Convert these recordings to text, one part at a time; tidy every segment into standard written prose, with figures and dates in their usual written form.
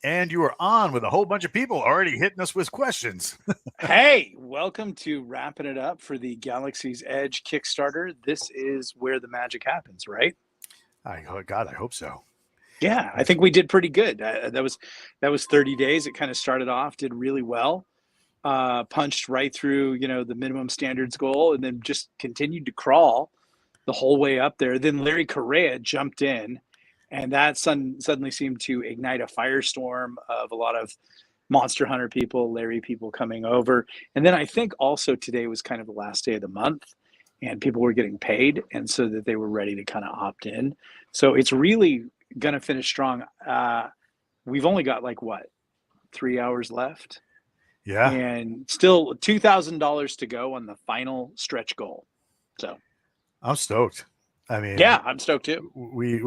And you are on with a whole bunch of people already hitting us with questions. Hey, welcome to wrapping it up for the Galaxy's Edge Kickstarter. This is where the magic happens, right? God, I hope so. Yeah, I think we did pretty good. That was 30 days. It kind of started off, did really well, punched right through, the minimum standards goal, and then just continued to crawl the whole way up there. Then Larry Correa jumped in, and that suddenly seemed to ignite a firestorm of a lot of Monster Hunter people, Larry people coming over. And then I think also today was kind of the last day of the month and people were getting paid. And so that they were ready to kind of opt in. So it's really going to finish strong. We've only got like what, 3 hours left Yeah, and still $2,000 to go on the final stretch goal. So I'm stoked. I mean, yeah, I'm stoked too. we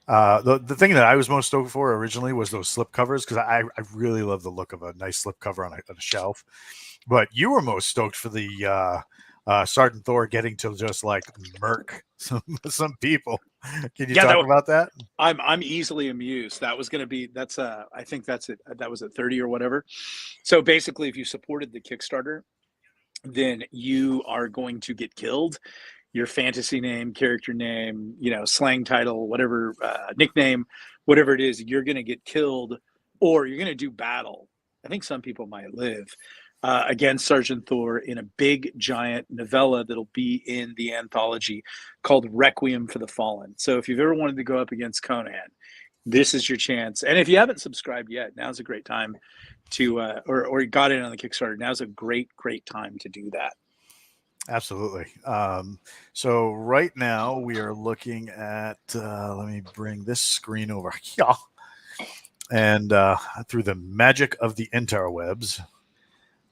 the thing that I was most stoked for originally was those slip covers because I really love the look of a nice slip cover on a shelf. But you were most stoked for the Sergeant Thor getting to just like murk some people. Can you Yeah, talk about that? I'm easily amused. That was going to be I think that's it. That was at 30 or whatever. So basically, if you supported the Kickstarter, then you are going to get killed. Your fantasy name, character name, slang title, whatever, nickname, whatever it is, you're going to get killed, or you're going to do battle. I think some people might live against Sergeant Thor in a big giant novella that'll be in the anthology called Requiem for the Fallen. So if you've ever wanted to go up against Conan, this is your chance. And if you haven't subscribed yet, now's a great time to or got in on the Kickstarter. Now's a great time to do that. Absolutely. So right now we are looking at. Let me bring this screen over here, and through the magic of the interwebs,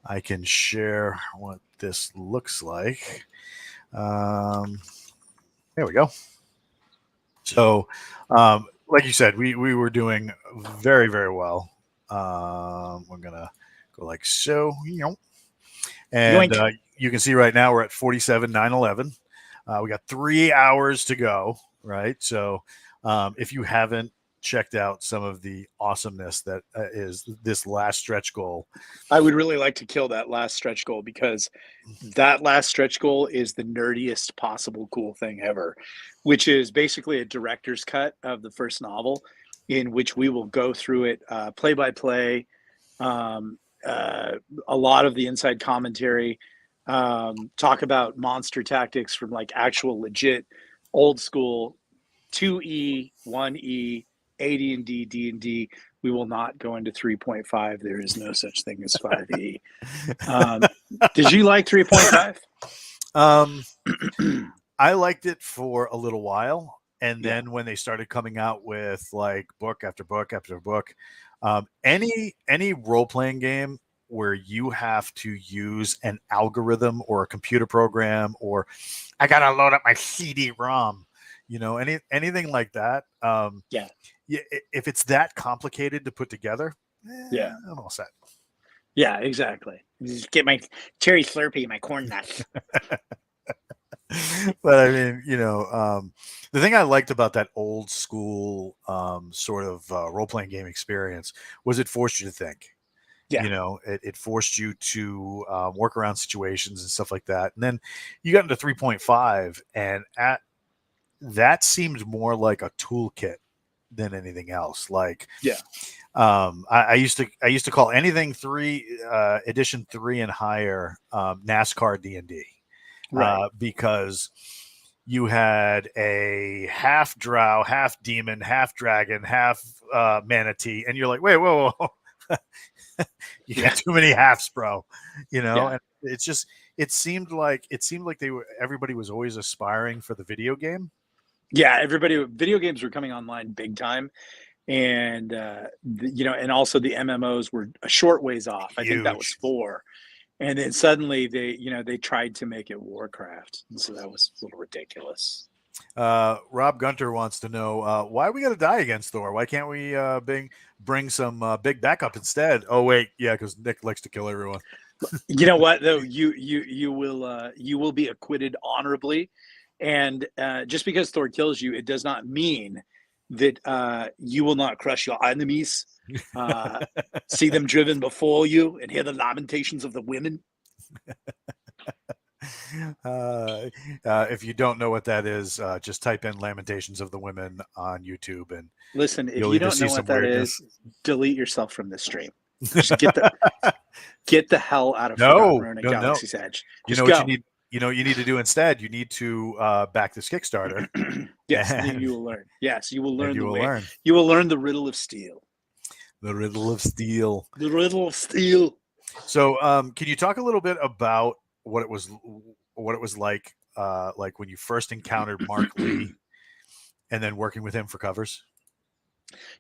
I can share what this looks like. There we go. So, like you said, we were doing very well. We're gonna go like so, and Yoink. you can see right now we're at 47,911. We got 3 hours to go, right? So, if you haven't checked out some of the awesomeness that is this last stretch goal, I would really like to kill that last stretch goal because that last stretch goal is the nerdiest possible cool thing ever, which is basically a director's cut of the first novel in which we will go through it play by play, a lot of the inside commentary, talk about monster tactics from like actual legit old school 2E, 1E, AD&D, D&D. We will not go into 3.5. There is no such thing as 5E. Did you like 3.5? um, I liked it for a little while, and Yeah. then when they started coming out with like book after book after book, any role playing game where you have to use an algorithm or a computer program or I gotta load up my CD-ROM, anything like that. Yeah. If it's that complicated to put together, Yeah. I'm all set. Yeah, exactly. Just get my cherry Slurpee, my corn nuts. But I mean, the thing I liked about that old school sort of role playing game experience was it forced you to think. Yeah. It forced you to work around situations and stuff like that. And then you got into 3.5, and that seemed more like a toolkit than anything else. Like, Yeah. I used to call anything edition 3 and higher NASCAR D&D. Right. Because you had a half drow, half demon, half dragon, half manatee, and you're like, wait, whoa. You got too many halves, bro. Yeah. And it seemed like everybody was always aspiring for the video game. Yeah. Video games were coming online big time. And, and also the MMOs were a short ways off. I think that was Huge. 4. And then suddenly they tried to make it Warcraft. And so that was a little ridiculous. Rob Gunter wants to know why we got to die against Thor. Why can't we bring some big backup instead? Oh wait, yeah, because Nick likes to kill everyone. You know what though? You will be acquitted honorably, and just because Thor kills you, it does not mean that you will not crush your enemies, see them driven before you, and hear the lamentations of the women. If you don't know what that is, just type in "Lamentations of the Women" on YouTube, and Listen, if you'll you either don't see know some what that weirdness. is, delete yourself from this stream. Just get the hell out of Forgotten No, Ruin at no, no. Galaxy's Edge. You Just know what you go. need. You know what you need to do instead. You need to back this Kickstarter, Yes, and, you will learn. Yes, you will and learn you the will way. learn You will learn the riddle of steel. the riddle of steel. The riddle of steel. So, can you talk a little bit about what it was like when you first encountered Mark Lee, and then working with him for covers?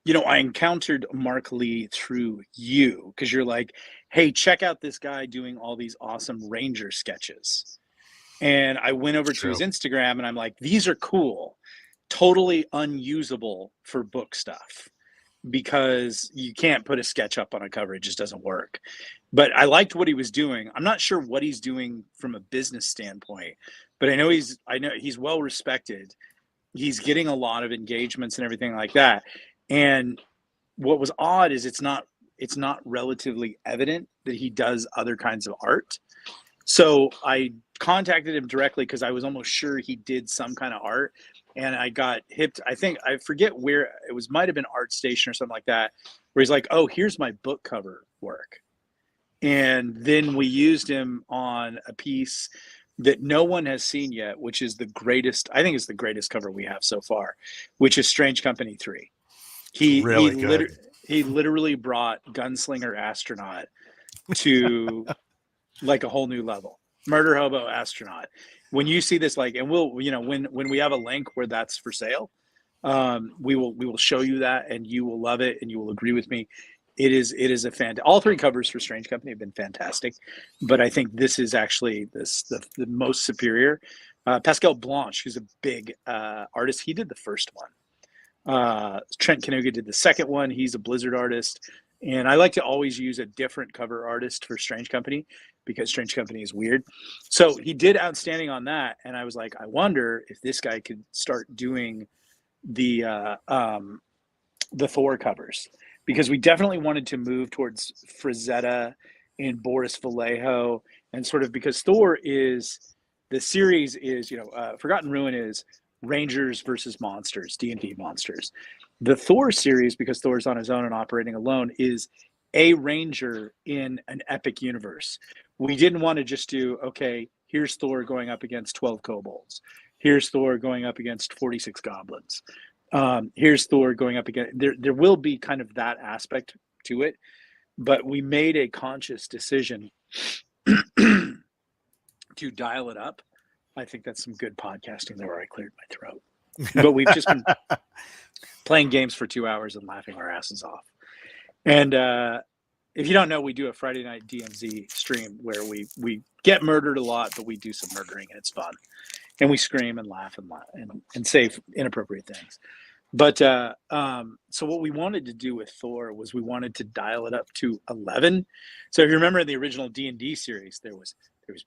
You know, I encountered Mark Lee through you because you're like, hey, check out this guy doing all these awesome Ranger sketches. And I went over to his Instagram and I'm like, these are cool, totally unusable for book stuff because you can't put a sketch up on a cover. It just doesn't work. But I liked what he was doing. I'm not sure what he's doing from a business standpoint, but I know he's well respected. He's getting a lot of engagements and everything like that. And what was odd is it's not relatively evident that he does other kinds of art. So I contacted him directly because I was almost sure he did some kind of art, and I got hipped. I forget where it was, might have been ArtStation or something like that, where he's like, "Oh, here's my book cover work," and then we used him on a piece that no one has seen yet, which is the greatest. I think it's the greatest cover we have so far, which is Strange Company 3. He literally brought Gunslinger Astronaut to like a whole new level. Murder Hobo Astronaut. When you see this, like, and we'll, you know, when we have a link where that's for sale, we will show you that, and you will love it, and you will agree with me. It is a all three covers for Strange Company have been fantastic, but I think this is actually the most superior. Pascal Blanche, who's a big artist, he did the first one. Trent Kanuga did the second one. He's a Blizzard artist. And I like to always use a different cover artist for Strange Company because Strange Company is weird. So he did outstanding on that. And I was like, I wonder if this guy could start doing the Thor covers, because we definitely wanted to move towards Frazetta and Boris Vallejo, and sort of because Thor is, the series is, you know, Forgotten Ruin is Rangers versus monsters, D&D monsters. The Thor series, because Thor's on his own and operating alone, is a Ranger in an epic universe. We didn't want to just do, okay, here's Thor going up against 12 kobolds. Here's Thor going up against 46 goblins. Here's Thor going up against, there will be kind of that aspect to it, but we made a conscious decision to dial it up. I think that's some good podcasting there where I cleared my throat. But we've just been playing games for 2 hours and laughing our asses off. And if you don't know, we do a Friday night DMZ stream where we get murdered a lot, but we do some murdering and it's fun. And we scream and laugh and say inappropriate things. But so what we wanted to do with Thor was we wanted to dial it up to 11. So if you remember in the original D&D series, there was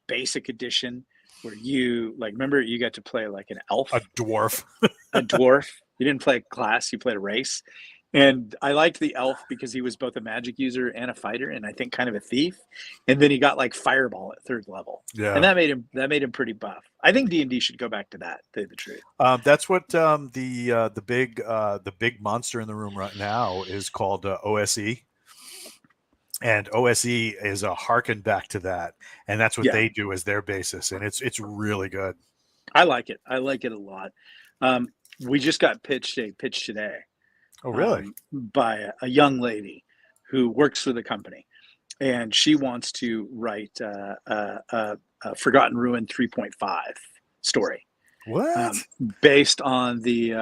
Basic Edition, where you, like, remember you got to play like an elf, a dwarf. A dwarf. You didn't play a class, you played a race. And I liked the elf because he was both a magic user and a fighter, and I think kind of a thief. And then he got like fireball at 3rd level, and that made him pretty buff. I think D&D should go back to that. To tell you the truth, that's what the big monster in the room right now is called OSE. And OSE is a harken back to that, and that's what they do as their basis, and it's really good. I like it. I like it a lot. We just got pitched a pitch today. Oh, really? By a young lady who works for the company, and she wants to write a Forgotten Ruin 3.5 story. What? Based on the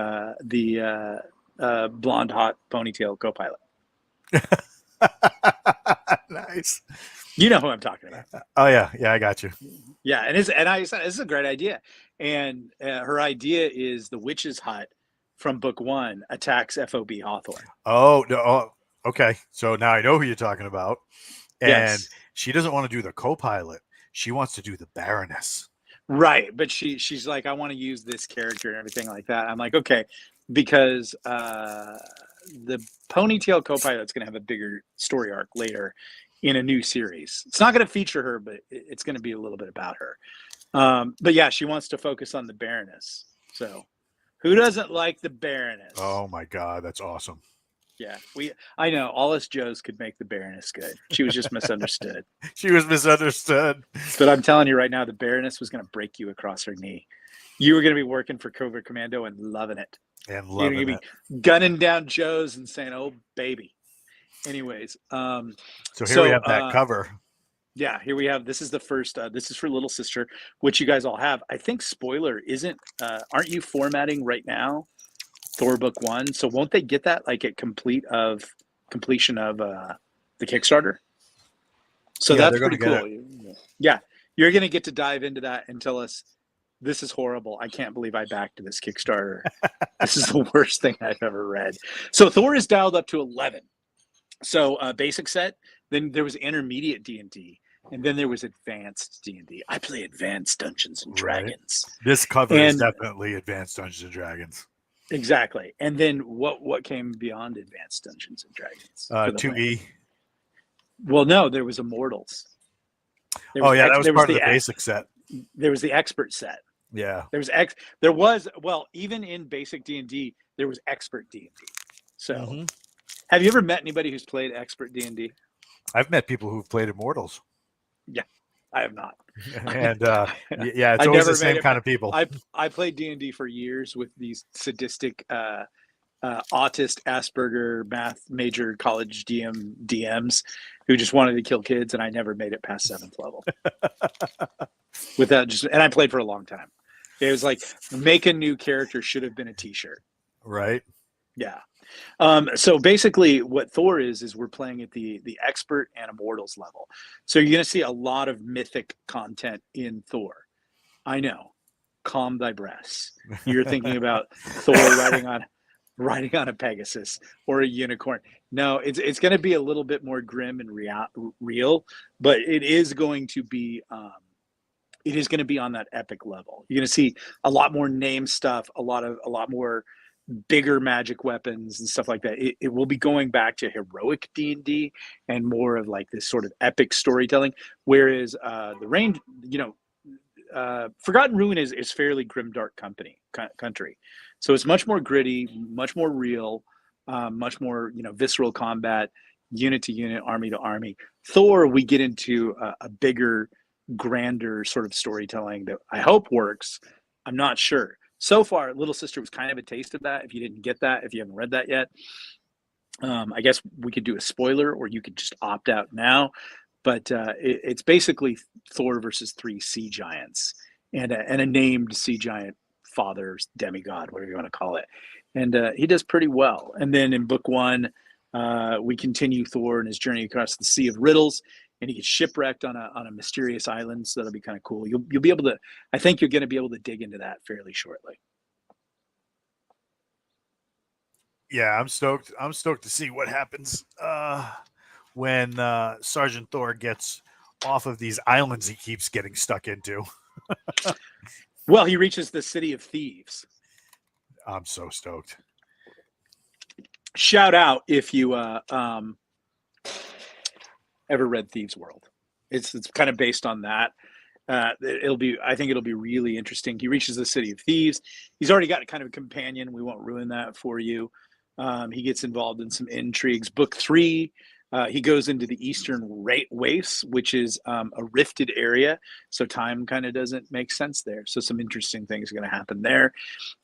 blonde hot ponytail co-pilot. Nice. You know who I'm talking about. Oh yeah, I got you. Yeah, and I said this is a great idea. And her idea is the witch's hut from book 1 attacks FOB Hawthorne. Oh, no, okay. So now I know who you're talking about. And yes. She doesn't want to do the co-pilot. She wants to do the Baroness. Right, but she's like, I want to use this character and everything like that. I'm like, okay, because the ponytail co-pilot's going to have a bigger story arc later in a new series. It's not going to feature her, but it's going to be a little bit about her. But yeah, she wants to focus on the Baroness. So who doesn't like the Baroness? Oh my God, that's awesome. Yeah, I know all us Joes could make the Baroness good. She was just misunderstood. She was misunderstood. But I'm telling you right now, the Baroness was going to break you across her knee. You were going to be working for Covert Commando and loving it. And You're loving going to it. be gunning down Joes and saying, "Oh, baby." Anyways, So here we have that cover. Yeah, here we have. This is the first. This is for Little Sister, which you guys all have. I think spoiler isn't. Aren't you formatting right now? Thor book 1. So won't they get that like at completion of the Kickstarter? So Yeah, that's pretty cool. Yeah, you're gonna get to dive into that and tell us this is horrible. I can't believe I backed this Kickstarter. This is the worst thing I've ever read. So Thor is dialed up to 11. So basic set. Then there was intermediate D&D. And then there was advanced D&D. I play advanced Dungeons and Dragons. Right. This cover is definitely advanced Dungeons and Dragons. Exactly. And then what came beyond advanced Dungeons and Dragons? 2E. Well, no, there was Immortals. That was part of the basic set. There was the expert set. Yeah. Even in basic D&D, there was expert D&D. So have you ever met anybody who's played expert D&D? I've met people who've played Immortals. Yeah, I have not. And yeah, it's always the same kind of people. I played D&D for years with these sadistic autist Asperger math major college DMs who just wanted to kill kids, and I never made it past 7th level. With that, and I played for a long time. It was like make a new character should have been a T-shirt. Right. Yeah. So basically what Thor is we're playing at the expert and Immortals level. So you're going to see a lot of mythic content in Thor. I know. Calm thy breasts. You're thinking about Thor riding on a Pegasus or a unicorn. No, it's going to be a little bit more grim and real, but it is going to be on that epic level. You're going to see a lot more name stuff, a lot more bigger magic weapons and stuff like that. It will be going back to heroic D&D and more of like this sort of epic storytelling, whereas the range, Forgotten Ruin is fairly grimdark country, so it's much more gritty, much more real, much more visceral combat, unit to unit, army to army. Thor, we get into a bigger, grander sort of storytelling that I hope works. I'm not sure. So far, Little Sister was kind of a taste of that. If you didn't get that, if you haven't read that yet, I guess we could do a spoiler, or you could just opt out now. But it's basically Thor versus 3 sea giants and a named sea giant father, demigod, whatever you want to call it. And he does pretty well. And then in book 1, we continue Thor and his journey across the Sea of Riddles, and he gets shipwrecked on a mysterious island. So that'll be kind of cool. You'll be able to. I think you're going to be able to dig into that fairly shortly. Yeah, I'm stoked. I'm stoked to see what happens when Sergeant Thor gets off of these islands he keeps getting stuck into. Well, he reaches the City of Thieves. I'm so stoked. Shout out if you ever read Thieves World. It's kind of based on that. I think it'll be really interesting. He reaches the City of Thieves. He's already got kind of a companion. We won't ruin that for you. He gets involved in some intrigues. Book 3, he goes into the Eastern Wastes, which is a rifted area. So time kind of doesn't make sense there. So some interesting things are going to happen there.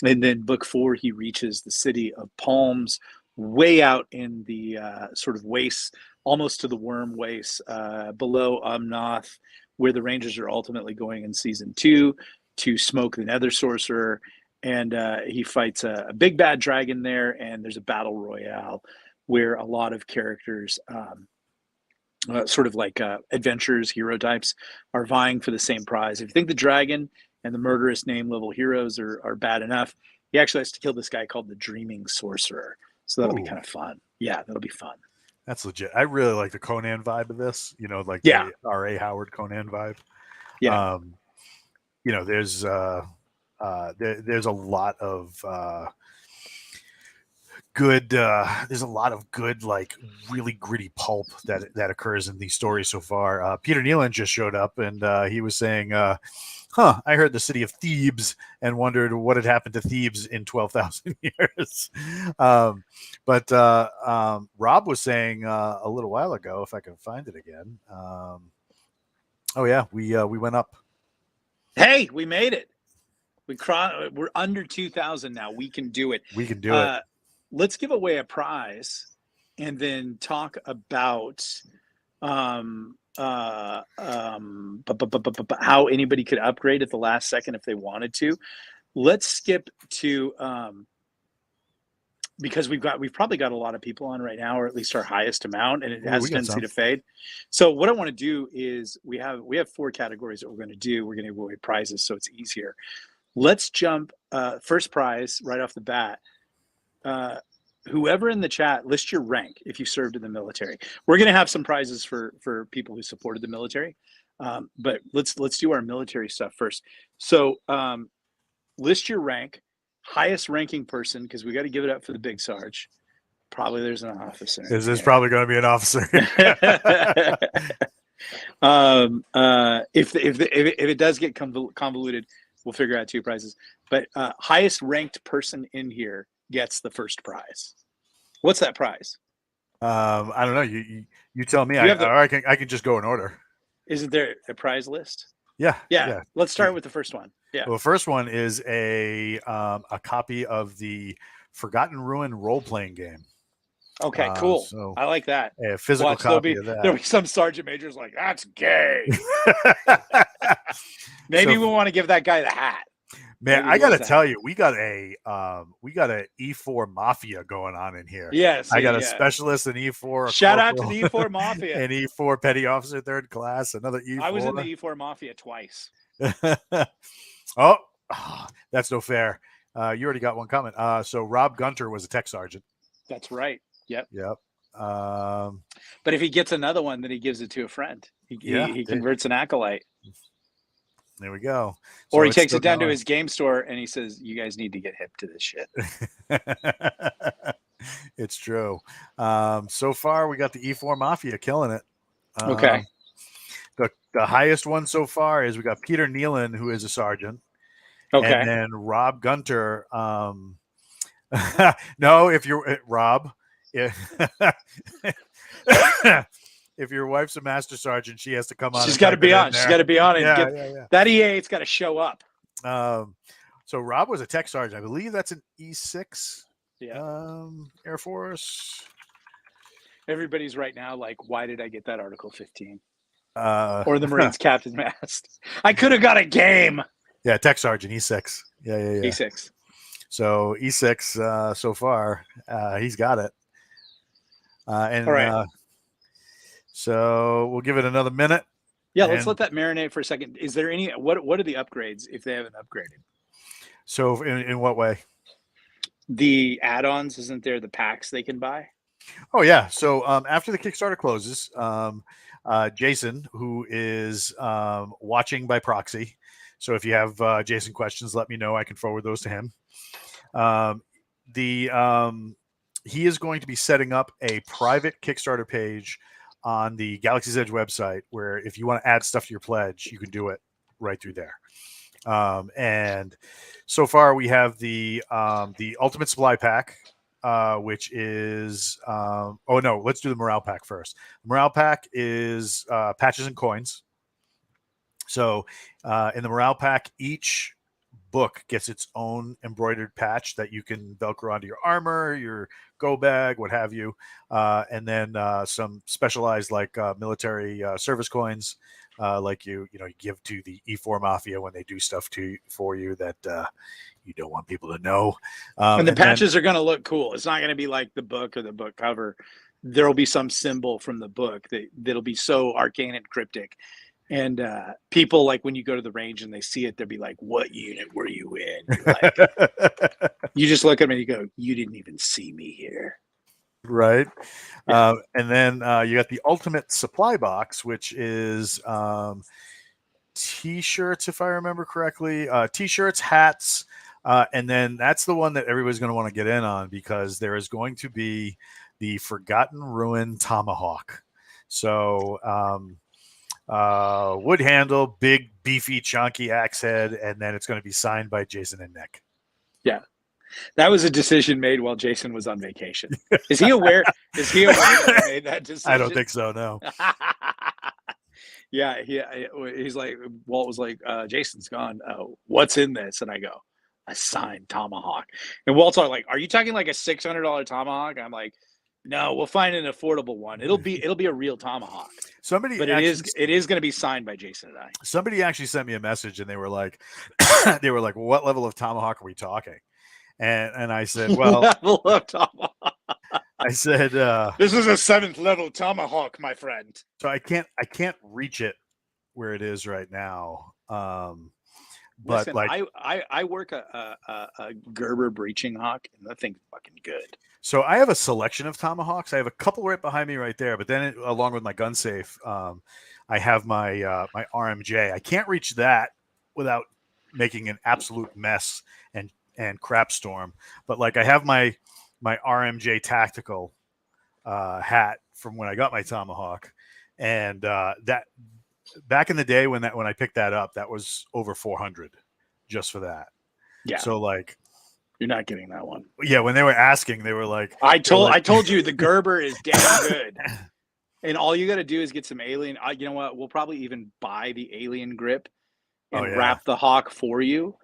And then book 4, he reaches the City of Palms, way out in the sort of wastes, almost to the worm wastes, below Umnoth, where the Rangers are ultimately going in season 2 to smoke the Nether Sorcerer. And he fights a big bad dragon there, and there's a battle royale where a lot of characters, sort of like adventurers, hero types, are vying for the same prize. If you think the dragon and the murderous name level heroes are bad enough, he actually has to kill this guy called the Dreaming Sorcerer. So that'll be kind of fun. Yeah, that'll be fun. That's legit. I really like the Conan vibe of this. Like the R.A. Howard Conan vibe. Yeah. There's a lot of good. There's a lot of good, like really gritty pulp that occurs in these stories so far. Peter Nealon just showed up, and he was saying, "Huh, I heard the city of Thebes and wondered what had happened to Thebes in 12,000 years." But Rob was saying a little while ago, if I can find it again. Oh yeah, we went up. Hey, we made it. We're under 2,000 now. We can do it. We can do it. Let's give away a prize, and then talk about how anybody could upgrade at the last second if they wanted to. Let's skip to because we've probably got a lot of people on right now, or at least our highest amount, and it has a tendency to fade. So what I want to do is we have 4 categories that we're going to do. We're going to give away prizes, so it's easier. Let's jump first prize right off the bat. Whoever in the chat, list your rank if you served in the military. We're going to have some prizes for people who supported the military, but let's do our military stuff first. So list your rank. Highest ranking person, because we got to give it up for the big Sarge. Probably there's an officer. There's probably going to be an officer. If it does get convoluted, we'll figure out 2 prizes. But highest ranked person in here gets the first prize. What's that prize? I don't know. You tell me. I can just go in order. Isn't there a prize list? Yeah. Let's start with the first one. Yeah. Well, the first one is a copy of the Forgotten Ruin role-playing game. Okay, cool. So I like that. A physical copy of that. There'll be some sergeant majors like, that's gay. Maybe we want to give that guy the hat. Man, I gotta tell you, we got a E4 mafia going on in here. Yes, I got a specialist in E4. Shout out to the E4 mafia. An E4 petty officer, 3rd class. Another E4. I was in the E4 mafia twice. Oh, that's no fair. You already got one coming. So Rob Gunter was a tech sergeant. That's right. Yep. But if he gets another one, then he gives it to a friend. He converts an acolyte. There we go. Or he takes it down to his game store and he says, "You guys need to get hip to this shit." It's true. So far, we got the E4 Mafia killing it. Okay. The highest one so far is we got Peter Nealon, who is a sergeant. Okay. And then Rob Gunter. No, if you're Rob, if your wife's a master sergeant, she has to come on. She's got to be on. She's got to be on it. Yeah. That EA's got to show up. So Rob was a tech sergeant. I believe that's an E6. Yeah. Air Force. Everybody's right now like, why did I get that Article 15? Or the Marines Captain Mast. I could have got a game. Yeah, tech sergeant E6. Yeah. E6. So E6 so far, he's got it. And all right. So we'll give it another minute. Yeah, let's let that marinate for a second. Is there any what are the upgrades if they haven't upgraded? So in what way? The add-ons, isn't there the packs they can buy? Oh yeah. So after the Kickstarter closes, Jason, who is watching by proxy. So if you have Jason questions, let me know. I can forward those to him. He is going to be setting up a private Kickstarter page on the Galaxy's Edge website, where if you want to add stuff to your pledge, you can do it right through there. And so far we have the Ultimate Supply Pack, which is let's do the Morale Pack first. The Morale Pack is patches and coins. So in the Morale Pack, each book gets its own embroidered patch that you can Velcro onto your armor, your go bag, what have you, and then some specialized like military service coins, like you give to the E4 Mafia when they do stuff for you that you don't want people to know. And the patches are going to look cool. It's not going to be like the book or the book cover. There'll be some symbol from the book that'll be so arcane and cryptic. And people, like when you go to the range and they see it, they'll be like, "What unit were you in?" Like, you just look at them and you go, "You didn't even see me here." Right. Yeah. And then you got the Ultimate Supply Box, which is T-shirts, if I remember correctly. T-shirts, hats, And then that's the one that everybody's going to want to get in on, because there is going to be the Forgotten Ruin Tomahawk. So wood handle, big, beefy, chunky axe head, and then it's going to be signed by Jason and Nick. Yeah. That was a decision made while Jason was on vacation. Is he aware? Is he aware that I made that decision? I don't think so, no. Yeah, he's like, Walt was like, Jason's gone. What's in this? And I go, a signed tomahawk. And Walt's like, are you talking like a $600 tomahawk? I'm like, no, we'll find an affordable one. It'll be a real tomahawk. But it is going to be signed by Jason and I. Somebody actually sent me a message, and they were like, well, what level of tomahawk are we talking? And I said, well, level of tomahawk. I said, this is a 7th level tomahawk, my friend. So I can't reach it where it is right now. But listen, like I work a Gerber breaching hawk, and that thing's fucking good. So I have a selection of tomahawks. I have a couple right behind me right there, but then along with my gun safe, I have my my RMJ. I can't reach that without making an absolute mess and crap storm. But like I have my RMJ tactical hat from when I got my tomahawk, and that back in the day when I picked that up, that was over 400 just for that. Yeah. So like, you're not getting that one. Yeah, when they were asking, they were like, I told you the Gerber is damn good. And all you got to do is get some alien. You know what? We'll probably even buy the alien grip and wrap the hawk for you.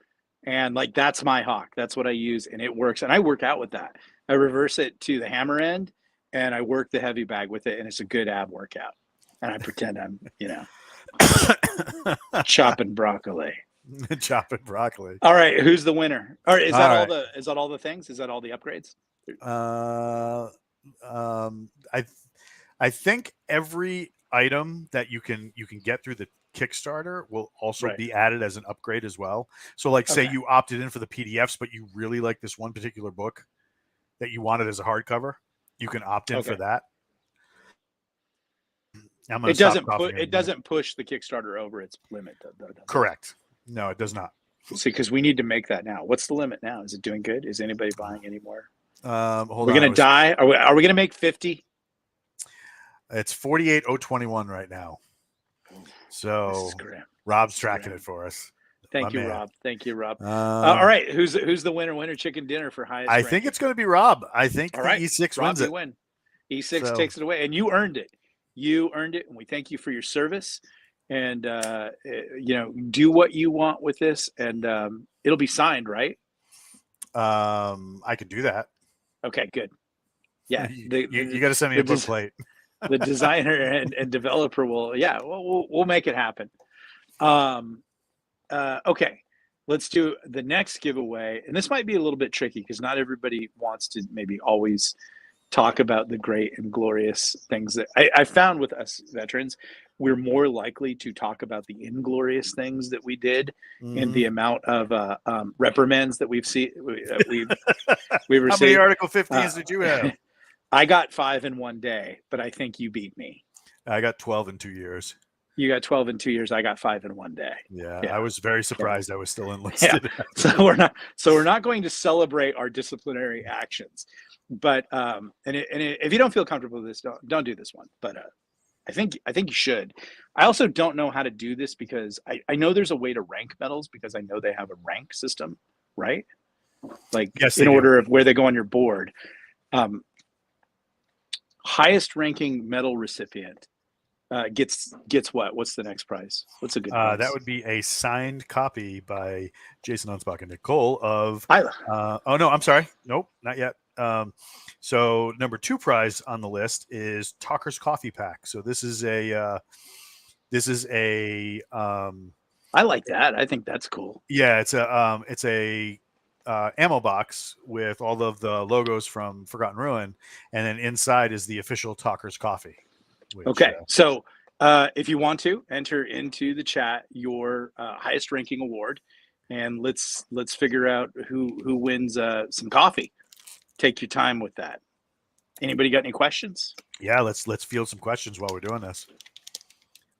And like, that's my hawk. That's what I use. And it works. And I work out with that. I reverse it to the hammer end and I work the heavy bag with it. And it's a good ab workout. And I pretend I'm, chopping broccoli. Chopping broccoli. All right. Who's the winner? All right. Is that all the things? Is that all the upgrades? I think every item that you can get through the Kickstarter will also be added as an upgrade as well. So like say you opted in for the PDFs, but you really like this one particular book that you wanted as a hardcover, you can opt in for that. It doesn't push the Kickstarter over its limit, though. Correct. No, it does not. See, because we need to make that now. What's the limit now? Is it doing good? Is anybody buying any more? Hold We're on. Gonna die? Are we gonna make 50? It's 48,021 right now. So Rob's tracking it for us. Thank you, Rob. All right, who's the winner chicken dinner for highest? I think it's going to be Rob. I think the E6 wins it. Win. E6 takes it away, and you earned it. You earned it, and we thank you for your service. And do what you want with this, and it'll be signed, right? I could do that. Okay, good. Yeah, you got to send me a book plate. The designer and developer we'll make it happen. Okay, let's do the next giveaway, and this might be a little bit tricky because not everybody wants to maybe always talk about the great and glorious things that I found with us veterans. We're more likely to talk about the inglorious things that we did and the amount of reprimands that we've received. How many Article 15s did you have? I got 5 in one day, but I think you beat me. I got 12 in 2 years. You got 12 in 2 years. I got 5 in one day. Yeah. I was very surprised I was still enlisted. Yeah. So we're not going to celebrate our disciplinary actions. But if you don't feel comfortable with this, don't do this one. But I think you should. I also don't know how to do this because I know there's a way to rank medals because I know they have a rank system, right? Like in order of where they go on your board. Highest ranking medal recipient gets what? What's the next prize? What's a good prize? That would be a signed copy by Jason Unsbach and Nicole of oh no, I'm sorry. Nope, not yet. So number 2 prize on the list is Talker's Coffee Pack. So this is a I like that. I think that's cool. Yeah, it's a ammo box with all of the logos from Forgotten Ruin, and then inside is the official Talker's Coffee. So if you want to enter into the chat your highest ranking award, and let's figure out who wins some coffee. Take your time with that. Anybody got any questions? Yeah, let's field some questions while we're doing this.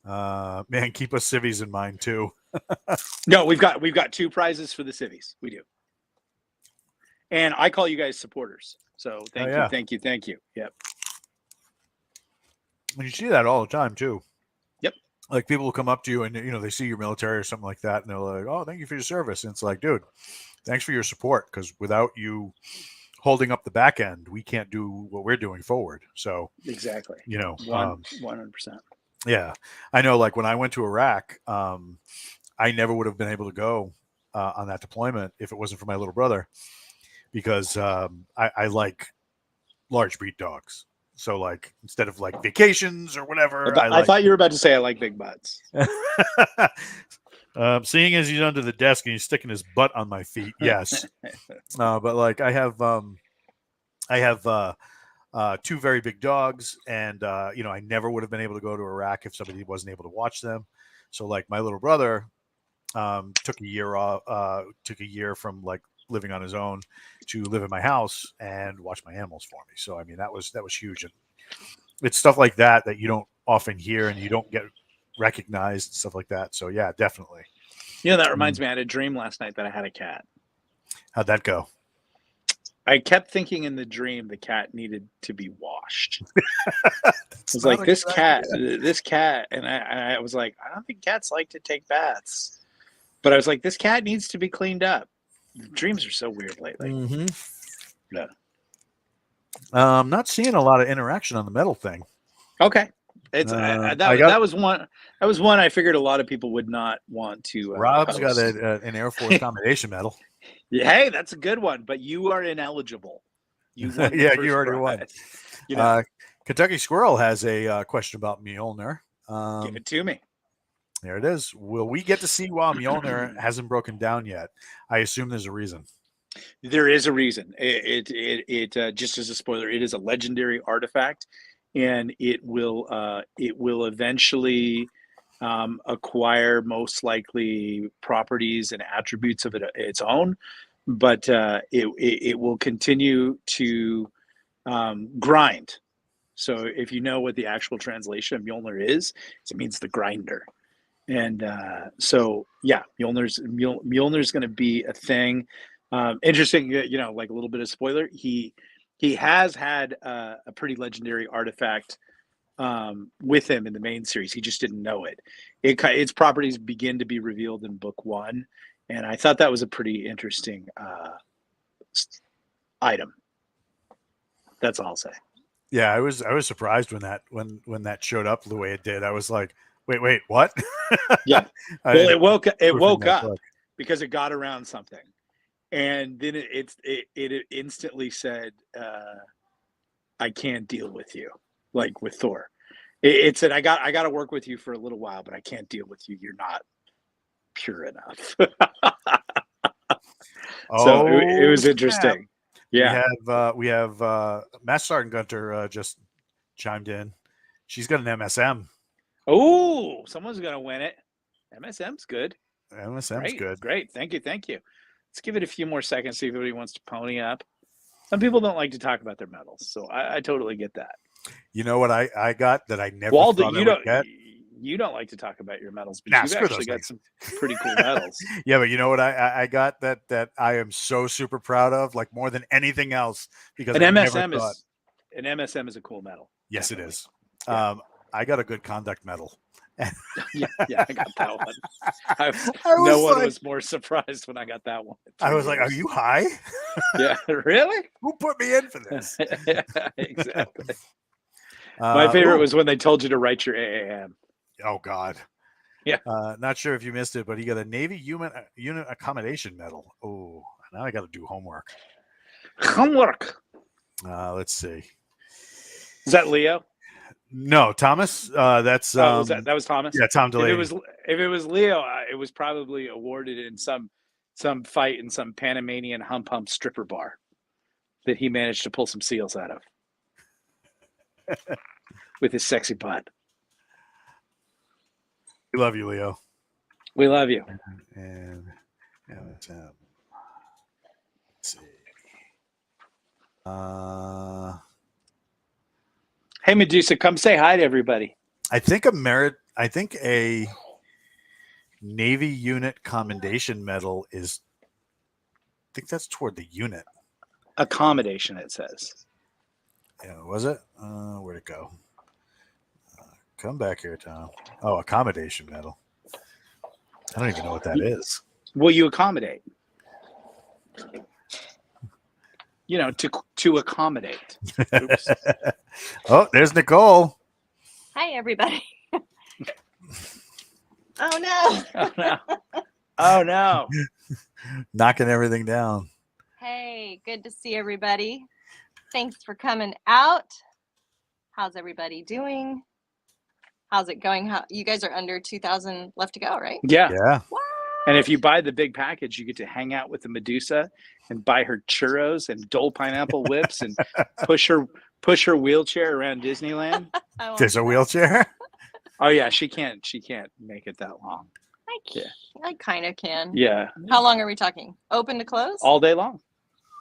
Man, keep us civvies in mind too. No, we've got 2 prizes for the civvies. We do. And I call you guys supporters. So thank you, yeah. thank you, thank you. Yep. And you see that all the time too. Yep. Like people will come up to you and they see your military or something like that, and they're like, "Oh, thank you for your service." And it's like, dude, thanks for your support, because without you holding up the back end, we can't do what we're doing forward. So Exactly. you know, 100%. yeah, I know. Like when I went to Iraq, I never would have been able to go on that deployment if it wasn't for my little brother, because I like large breed dogs. So like instead of like vacations or whatever, I I like. thought you were about to say I like big butts. Seeing as he's under the desk and he's sticking his butt on my feet, yes. But like I have two very big dogs, and I never would have been able to go to Iraq if somebody wasn't able to watch them. So like my little brother took a year off, took a year from like living on his own to live in my house and watch my animals for me. So I mean that was huge, and it's stuff like that you don't often hear and you don't get recognized, stuff like that. So yeah, definitely. That reminds me, I had a dream last night that I had a cat. How'd that go? I kept thinking in the dream the cat needed to be washed. I was like, this cat, and I was like, I don't think cats like to take baths. But I was like, this cat needs to be cleaned up. Dreams are so weird lately. Mm-hmm. Yeah. I'm not seeing a lot of interaction on the metal thing. Okay. That was one. That was one I figured a lot of people would not want to. Rob's post. got an Air Force Commendation medal. Hey, that's a good one, but you are ineligible. You won. Yeah, you already won. Kentucky Squirrel has a question about Mjolnir. Give it to me. There it is. Will we get to see why Mjolnir hasn't broken down yet? I assume there's a reason. There is a reason. It just as a spoiler, it is a legendary artifact, and it will eventually acquire most likely properties and attributes of its own, but it will continue to grind. So if you know what the actual translation of Mjolnir is, it means the grinder. And so yeah, Mjolnir's going to be a thing. Interesting, like a little bit of spoiler. He has had a pretty legendary artifact with him in the main series. He just didn't know it. Its properties begin to be revealed in book 1, and I thought that was a pretty interesting item. That's all I'll say. Yeah, I was surprised when that showed up the way it did. I was like, wait, what? Yeah. Well, it woke up book. because it got around something, and then it instantly said, "I can't deal with you," like with Thor. It said, "I got to work with you for a little while, but I can't deal with you. You're not pure enough." So it was interesting. Yeah. We have Master Sergeant Gunter just chimed in. She's got an MSM. Oh, someone's gonna win it. MSM's good. MSM's good. Great. Thank you. Let's give it a few more seconds, see if anybody wants to pony up. Some people don't like to talk about their medals, so I totally get that. You know what I got that I never thought I would get? You don't like to talk about your medals, but you've screw actually those got things. some pretty cool medals. Yeah, but you know what I got that I am so super proud of, like more than anything else, because an MSM is a cool medal. Yes, definitely. It is. Yeah. I got a good conduct medal. yeah, I got that one. No one was more surprised when I got that one. I was like, "Are you high?" Yeah, really? Who put me in for this? Yeah, exactly. My favorite was when they told you to write your AAM. Oh God. Yeah. Not sure if you missed it, but he got a Navy unit accommodation medal. Oh, now I got to do homework. Let's see. Is that Leo? No, Thomas. That's that was Thomas. Yeah, Tom Delaney. If it was Leo, it was probably awarded in some fight in some Panamanian hump stripper bar that he managed to pull some seals out of with his sexy butt. We love you, Leo. We love you. And let's see. Hey, Medusa, come say hi to everybody. I think a Navy unit commendation medal is. I think that's toward the unit. Accommodation, it says. Yeah, was it? Where'd it go? Come back here, Tom. Oh, accommodation metal. I don't even know what that is. Will you accommodate? To accommodate. Oops. Oh, there's Nicole. Hi, everybody. Oh, no. Oh, no. Oh, no. Knocking everything down. Hey, good to see everybody. Thanks for coming out. How's everybody doing? How's it going? You guys are under 2,000 left to go, right? Yeah. Yeah. What? And if you buy the big package, you get to hang out with the Medusa and buy her churros and Dole pineapple whips and push her wheelchair around Disneyland. I want There's a that. wheelchair. Oh yeah, she can't make it that long. I kind of can. Yeah. How long are we talking? Open to close? All day long.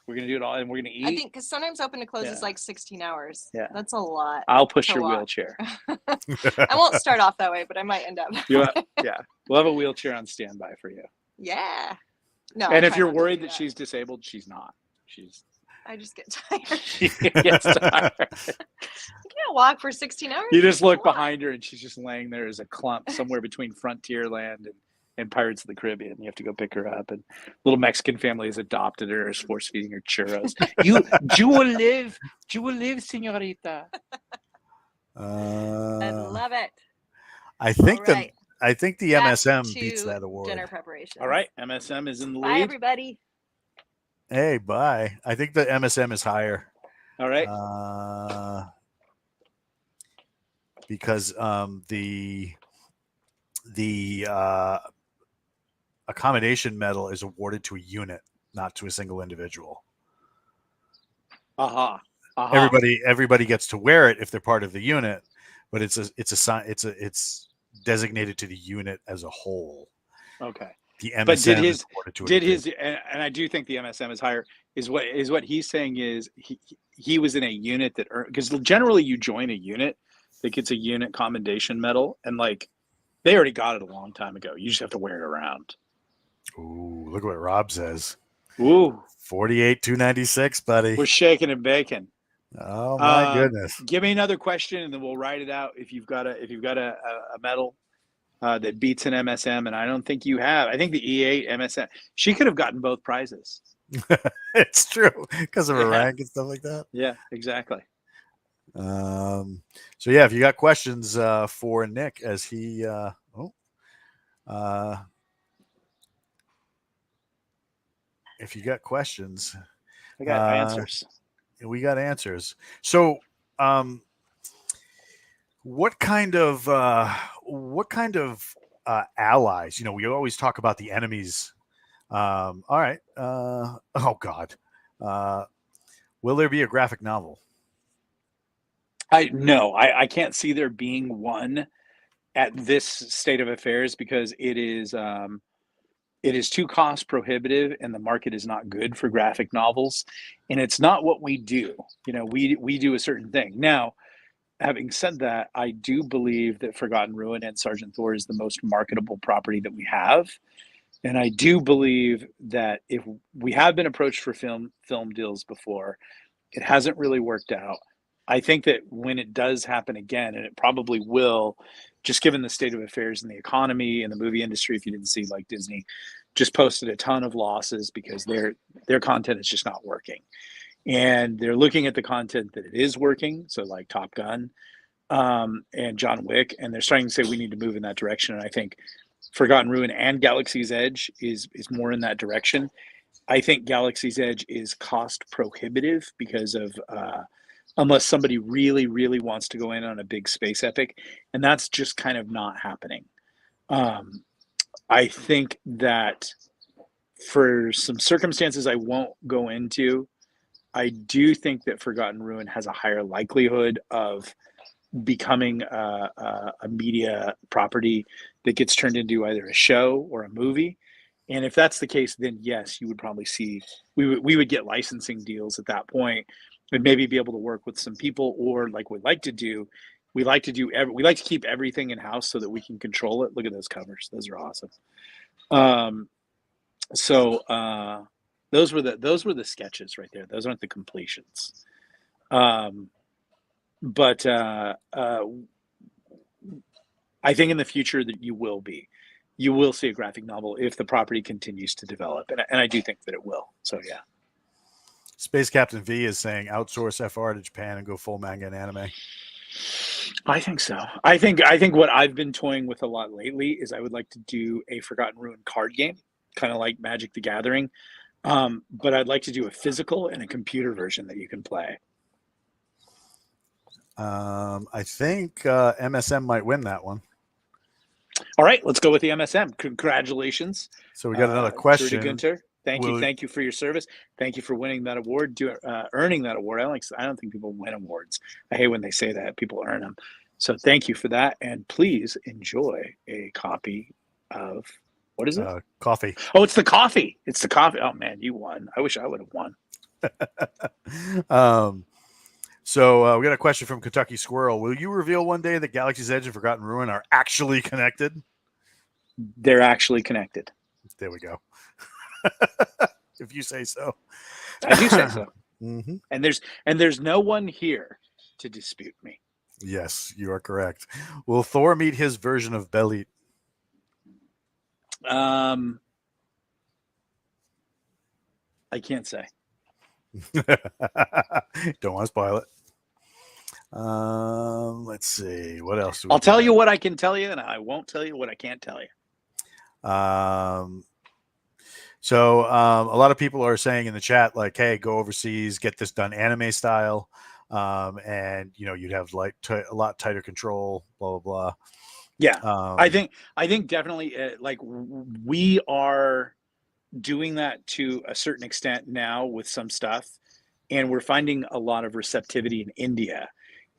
We're gonna do it all, and we're gonna eat. I think because sometimes open to close Yeah. is like 16 hours. Yeah. That's a lot. I'll push to your watch. wheelchair. I won't start off that way, but I might end up. Yeah. We'll have a wheelchair on standby for you. Yeah. No. And I if try you're not to worried do that she's disabled, she's not. I just get tired. She gets tired. You can't walk for 16 hours. You just look That's a lot. behind her and she's just laying there as a clump somewhere between Frontierland and Pirates of the Caribbean. You have to go pick her up, and little Mexican family has adopted her, is force feeding her churros. you will live, señorita. I love it. I think All right. I think the Back MSM to beats that award. Dinner preparation. All right, MSM is in the Bye, lead. everybody. Hey, bye. I think the MSM is higher. All right. Because the accommodation medal is awarded to a unit, not to a single individual. Aha. Everybody gets to wear it if they're part of the unit, but it's designated to the unit as a whole. Okay. The MSM But did is awarded to and I do think the MSM is higher. Is what he's saying is he was in a unit that earned, because generally you join a unit that gets a unit commendation medal, and like they already got it a long time ago. You just have to wear it around. Ooh, look at what Rob says. Ooh, 48,296, buddy. we're shaking and baking. Oh my goodness. Give me another question and then we'll write it out. If you've got a medal that beats an MSM, and I don't think you have. I think the E8 MSM, she could have gotten both prizes. It's true because of her Yeah. rank and stuff like that. Yeah, exactly. So yeah, if you got questions for Nick as he if you got questions, I got answers. we got answers. So what kind of allies, we always talk about the enemies. All right. Oh God. Will there be a graphic novel? I can't see there being one at this state of affairs, because it is too cost prohibitive and the market is not good for graphic novels, and it's not what we do. We do a certain thing. Now, having said that, I do believe that Forgotten Ruin and Sergeant Thor is the most marketable property that we have. And I do believe that if we have been approached for film deals before, it hasn't really worked out. I think that when it does happen again, and it probably will, just given the state of affairs in the economy and the movie industry, if you didn't see, like, Disney just posted a ton of losses because their content is just not working. And they're looking at the content that it is working, so like Top Gun and John Wick, and they're starting to say we need to move in that direction. And I think Forgotten Ruin and Galaxy's Edge is more in that direction. I think Galaxy's Edge is cost prohibitive because of unless somebody really, really wants to go in on a big space epic, and that's just kind of not happening. I think that for some circumstances I won't go into, I do think that Forgotten Ruin has a higher likelihood of becoming a media property that gets turned into either a show or a movie. And if that's the case, then yes, you would probably see we would get licensing deals at that point, and maybe be able to work with some people, or like we like to keep everything in house so that we can control it. Look at those covers; those are awesome. So Those were the sketches right there. Those aren't the completions. But I think in the future that you will see a graphic novel if the property continues to develop, and I do think that it will. So yeah. Space Captain V is saying outsource FR to Japan and go full manga and anime. I think so. I think what I've been toying with a lot lately is I would like to do a Forgotten Ruin card game, kind of like Magic the Gathering, but I'd like to do a physical and a computer version that you can play. I think MSM might win that one. All right, let's go with the MSM. Congratulations. So we got another question. Gunter. Thank you for your service. Thank you for winning that award, earning that award. I don't think people win awards. I hate when they say that. People earn them. So thank you for that, and please enjoy a copy of what is it? Coffee. Oh, it's the coffee. It's the coffee. Oh man, you won. I wish I would have won. So we got a question from Kentucky Squirrel. Will you reveal one day that Galaxy's Edge and Forgotten Ruin are actually connected? They're actually connected. There we go. If you say so. I do say so. Mm-hmm. And there's no one here to dispute me. Yes, you are correct. Will Thor meet his version of Belit? I can't say. Don't want to spoil it. Let's see. What else? I'll tell you what I can tell you, and I won't tell you what I can't tell you. So a lot of people are saying in the chat, like, hey, go overseas, get this done anime style. And you'd have like a lot tighter control, blah, blah, blah. Yeah. I think definitely like we are doing that to a certain extent now with some stuff. And we're finding a lot of receptivity in India.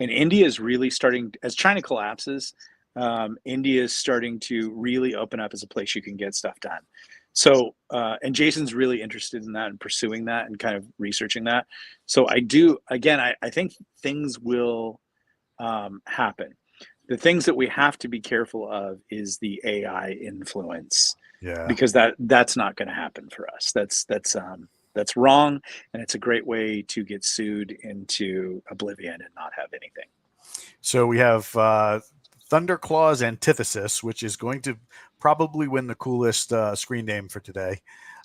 And India is really starting, as China collapses, India is starting to really open up as a place you can get stuff done. So, and Jason's really interested in that and pursuing that and kind of researching that. So I think things will happen. The things that we have to be careful of is the AI influence. Yeah. Because that's not going to happen for us. That's wrong, and it's a great way to get sued into oblivion and not have anything. So we have Thunderclaw's Antithesis, which is going to probably win the coolest screen name for today.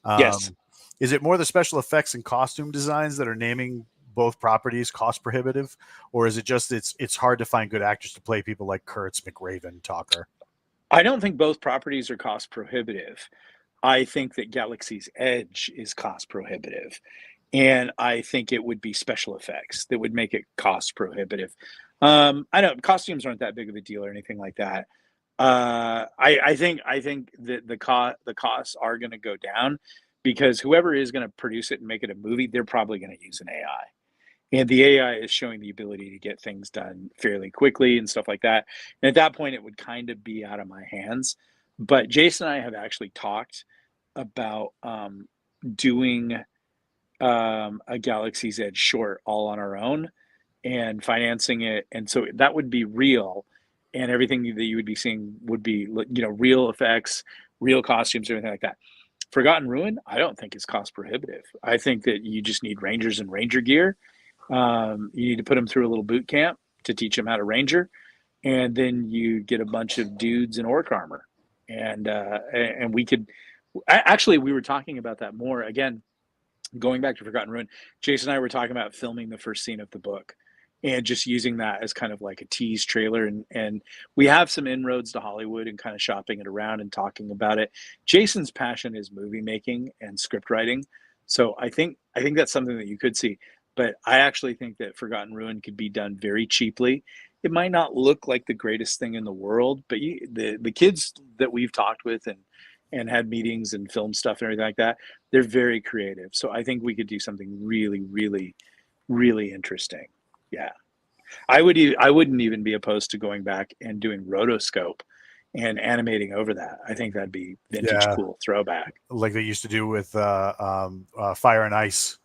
Yes. Is it more the special effects and costume designs that are naming both properties cost prohibitive, or is it just it's hard to find good actors to play people like Kurtz, McRaven, Talker? I don't think both properties are cost prohibitive. I think that Galaxy's Edge is cost prohibitive. And I think it would be special effects that would make it cost prohibitive. Costumes aren't that big of a deal or anything like that. I think that the costs are going to go down because whoever is going to produce it and make it a movie, they're probably going to use an AI. And the AI is showing the ability to get things done fairly quickly and stuff like that. And at that point, it would kind of be out of my hands. But Jason and I have actually talked about doing a Galaxy's Edge short all on our own and financing it. And so that would be real. And everything that you would be seeing would be, real effects, real costumes, everything like that. Forgotten Ruin, I don't think is cost prohibitive. I think that you just need Rangers and Ranger gear. You need to put them through a little boot camp to teach them how to Ranger. And then you get a bunch of dudes in orc armor. And we could, actually, we were talking about that more. Again, going back to Forgotten Ruin, Jason and I were talking about filming the first scene of the book and just using that as kind of like a tease trailer. And we have some inroads to Hollywood and kind of shopping it around and talking about it. Jason's passion is movie making and script writing. So I think that's something that you could see. But I actually think that Forgotten Ruin could be done very cheaply. It might not look like the greatest thing in the world, but the kids that we've talked with and had meetings and film stuff and everything like that, they're very creative. So I think we could do something really, really, really interesting. Yeah. I wouldn't even be opposed to going back and doing rotoscope and animating over that. I think that'd be vintage cool throwback. Like they used to do with Fire and Ice.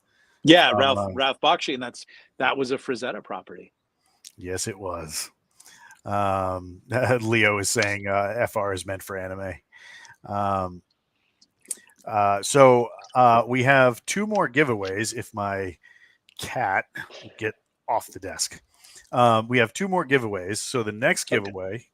Yeah, Ralph Bakshi, and that was a Frazetta property. Yes, it was. Leo is saying FR is meant for anime. So we have 2 more giveaways. If my cat will get off the desk, we have 2 more giveaways. So the next giveaway,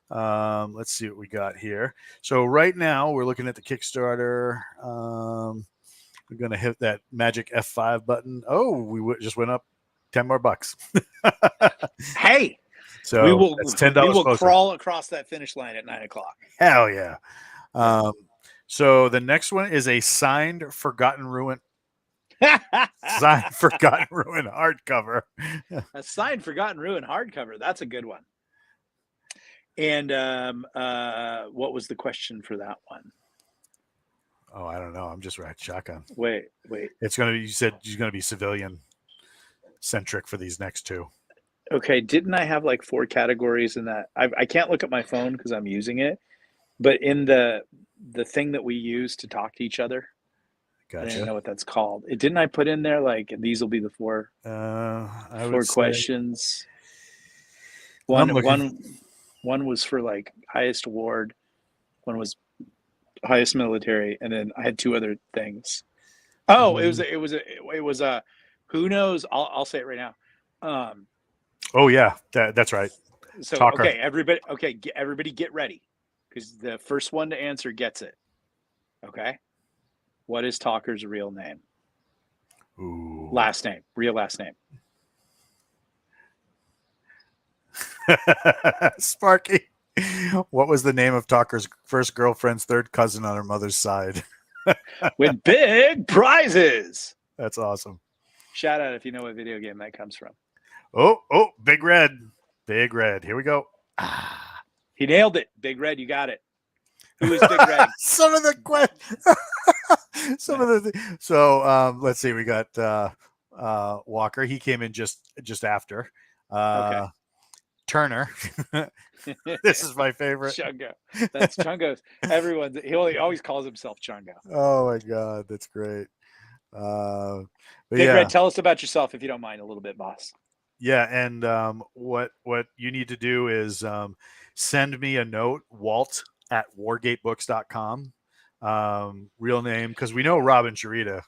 let's see what we got here. So right now we're looking at the Kickstarter. We're going to hit that magic F5 button. Oh, we just went up 10 more bucks. Hey, So we will that's $10 closer. crawl across that finish line at 9 o'clock. Hell yeah. So the next one is a signed Forgotten Ruin hardcover. A signed Forgotten Ruin hardcover. That's a good one. And what was the question for that one? Oh, I don't know. I'm just right shotgun. Wait. It's gonna be. You said you're gonna be civilian centric for these next 2. Okay, didn't I have like 4 categories in that? I can't look at my phone because I'm using it, but in the thing that we use to talk to each other, I don't Gotcha. know what that's called. Didn't I put in there like these will be the 4 I 4 would say questions? I'm One was for like highest award, one was highest military, and then I had 2 other things. Oh, it was a who knows? I'll say it right now. Oh yeah, that's right. So Talker. okay, everybody get ready, because the first one to answer gets it. Okay, what is Talker's real name? Ooh. Last name, real last name. Sparky. What was the name of Talker's first girlfriend's 3rd cousin on her mother's side? With big prizes. That's awesome. Shout out if you know what video game that comes from. Oh, Big Red. Big Red. Here we go. He nailed it. Big Red, you got it. Who is Big Red? Some of the So let's see. We got Walker. He came in just after. Okay. Turner. This is my favorite. Chungo. That's Chungo's. He always calls himself Chungo. Oh my God, that's great. Big Red, tell us about yourself if you don't mind a little bit, boss. Yeah, and what you need to do is send me a note, walt@wargatebooks.com. Real name, because we know Rob and Sharita.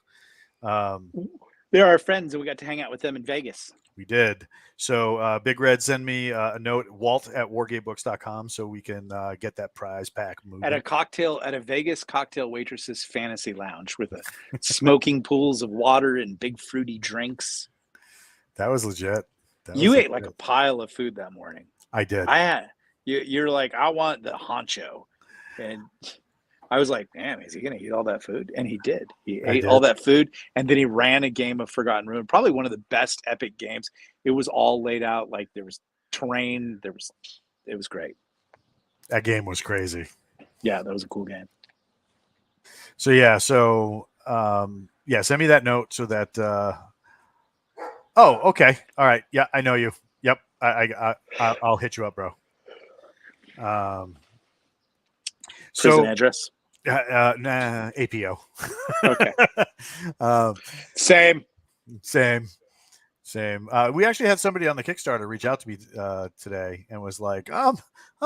They're our friends, and we got to hang out with them in Vegas. We did. So Big Red, send me a note, walt@wargatebooks.com, so we can get that prize pack moving. At a Vegas cocktail waitress's fantasy lounge with smoking pools of water and big fruity drinks. That was legit. You ate like a pile of food that morning. I did. You're like, I want the honcho. And I was like, damn, is he going to eat all that food? And he did. He ate all that food, and then he ran a game of Forgotten Ruin, probably one of the best epic games. It was all laid out. Like there was terrain. It was great. That game was crazy. Yeah, that was a cool game. So yeah, send me that note so that. Oh, okay. All right. Yeah, I know you. Yep. I'll hit you up, bro. Prison address. Nah, APO. Okay. Same. We actually had somebody on the Kickstarter reach out to me today and was like, I'm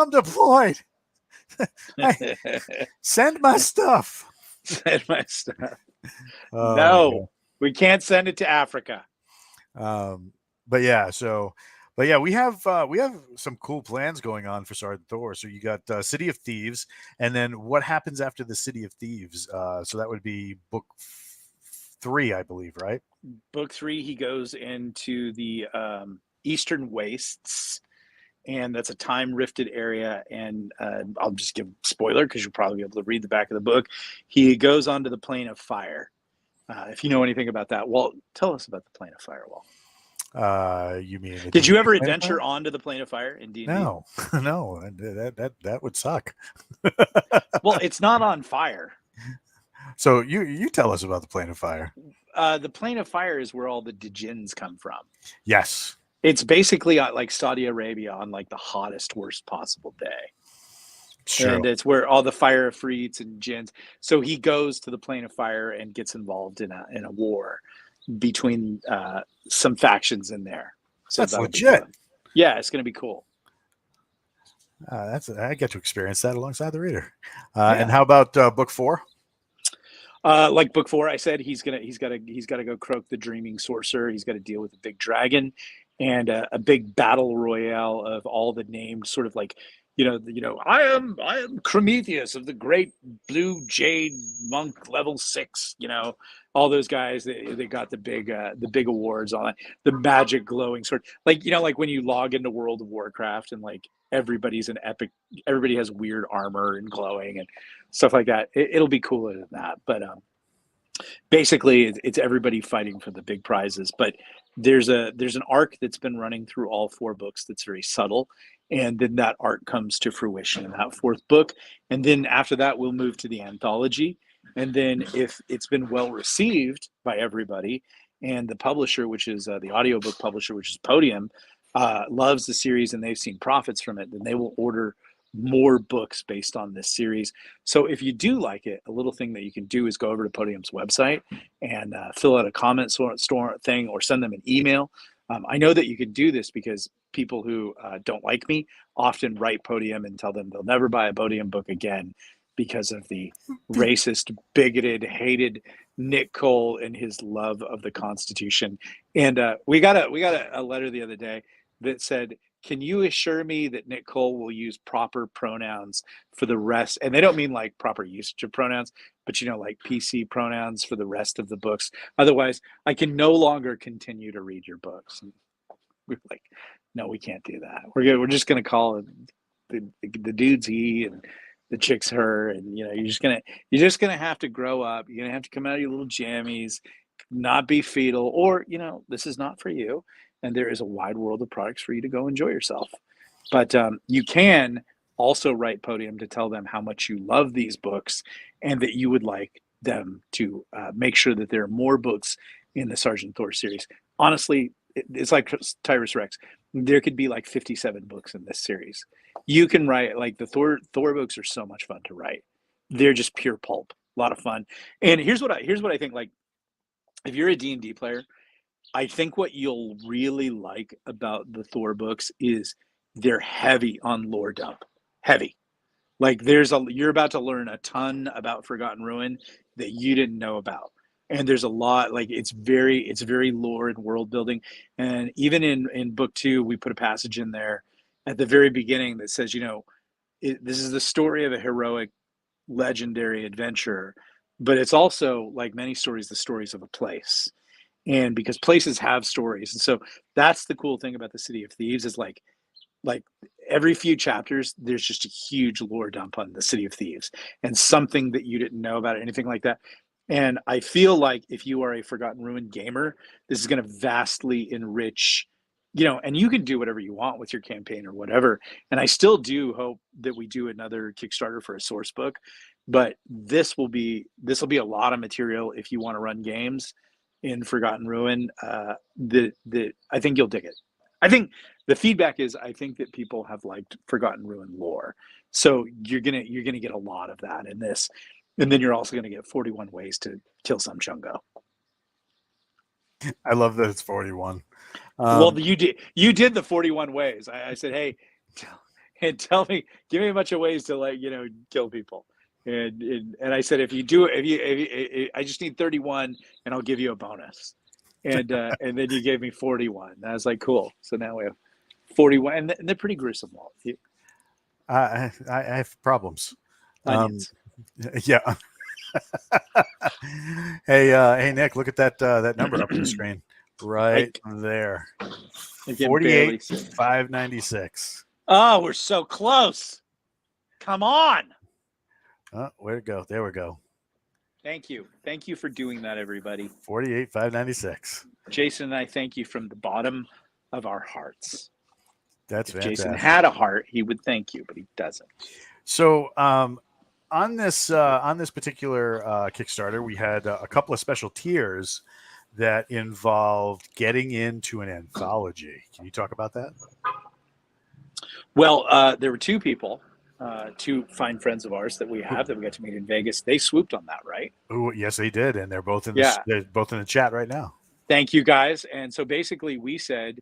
deployed. Send my stuff. Send my stuff. No, we can't send it to Africa. But yeah, we have some cool plans going on for Sergeant Thor. So you got City of Thieves, and then what happens after the City of Thieves? So that would be book 3, I believe, right? Book 3, he goes into the Eastern Wastes, and that's a time-rifted area. And I'll just give spoiler because you'll probably be able to read the back of the book. He goes onto the Plane of Fire. If you know anything about that, Walt, tell us about the Plane of Fire, Walt. You mean? Did you ever adventure onto the Plane of Fire in D&D? No, that would suck. Well, it's not on fire. So you tell us about the Plane of Fire. The Plane of Fire is where all the djinns come from. Yes. It's basically like Saudi Arabia on like the hottest, worst possible day. Sure. And it's where all the fire afrits and jinns. So he goes to the Plane of Fire and gets involved in a war between some factions in there. So that's legit. Yeah, it's going to be cool. I get to experience that alongside the reader. And how about book 4? Like book 4, I said he's got to go croak the dreaming sorcerer. He's got to deal with a big dragon and a big battle royale of all the named sort of like, I am Prometheus of the great blue jade monk level 6. All those guys. They got the big awards on it. The magic glowing sword, like when you log into World of Warcraft and like everybody's an epic. Everybody has weird armor and glowing and stuff like that. It'll be cooler than that, but basically it's everybody fighting for the big prizes. But there's an arc that's been running through all 4 books that's very subtle, and then that arc comes to fruition in that 4th book, and then after that we'll move to the anthology. And then if it's been well received by everybody and the publisher, which is the audiobook publisher, which is Podium, loves the series and they've seen profits from it, then they will order more books based on this series. So if you do like it, a little thing that you can do is go over to Podium's website and fill out a comment store thing, or send them an email. I know that you can do this because people who don't like me often write Podium and tell them they'll never buy a Podium book again because of the racist, bigoted, hated Nick Cole and his love of the Constitution. And we got a letter the other day that said, can you assure me that Nick Cole will use proper pronouns for the rest? And they don't mean like proper usage of pronouns, but like PC pronouns for the rest of the books. Otherwise, I can no longer continue to read your books. And we're like, no, we can't do that. We're just gonna call it the dude's he and the chick's her, and you're just gonna have to grow up. You're gonna have to come out of your little jammies, not be fetal, or this is not for you. And there is a wide world of products for you to go enjoy yourself. But you can also write Podium to tell them how much you love these books and that you would like them to make sure that there are more books in the Sergeant Thor series. Honestly, it's like Tyrus Rex. There could be like 57 books in this series. You can write, like, the Thor books are so much fun to write. They're just pure pulp, a lot of fun. And here's what I think. Like, if you're a D&D player, I think what you'll really like about the Thor books is they're heavy on lore dump. Heavy. Like you're about to learn a ton about Forgotten Ruin that you didn't know about. And there's a lot, like it's very lore and world building. And even in book 2, we put a passage in there at the very beginning that says, this is the story of a heroic, legendary adventurer, but it's also, like many stories, the stories of a place. And because places have stories. And so that's the cool thing about the City of Thieves is like every few chapters, there's just a huge lore dump on the City of Thieves and something that you didn't know about it, anything like that. And I feel like if you are a Forgotten Ruin gamer, this is going to vastly enrich, and you can do whatever you want with your campaign or whatever. And I still do hope that we do another Kickstarter for a source book, but this will be a lot of material if you want to run games in Forgotten Ruin. That I think you'll dig it. I think the feedback is I think that people have liked Forgotten Ruin lore, so you're gonna get a lot of that in this, and then you're also gonna get 41 ways to kill some Chungo. I love that it's 41. Well, you did the 41 ways. I said, hey, tell me, give me a bunch of ways to kill people. And I said, if I just need 31 and I'll give you a bonus. And and then you gave me 41. And I was like, cool. So now we have 41, and they're pretty gruesome. I have problems. Onions. Yeah. Hey, Nick, look at that number up on the screen right there. 48,596. Oh, we're so close. Come on. Oh, where'd it go? There we go. Thank you for doing that, everybody. 48,596. Jason and I thank you from the bottom of our hearts. That's if fantastic. Jason had a heart, he would thank you, but he doesn't. So on this particular Kickstarter, we had a couple of special tiers that involved getting into an anthology. Can you talk about that? Well, there were 2 people, 2 fine friends of ours that we got to meet in Vegas. They swooped on that, right? Oh, yes, they did, and they're both in they're both in the chat right now. Thank you, guys. And so basically, we said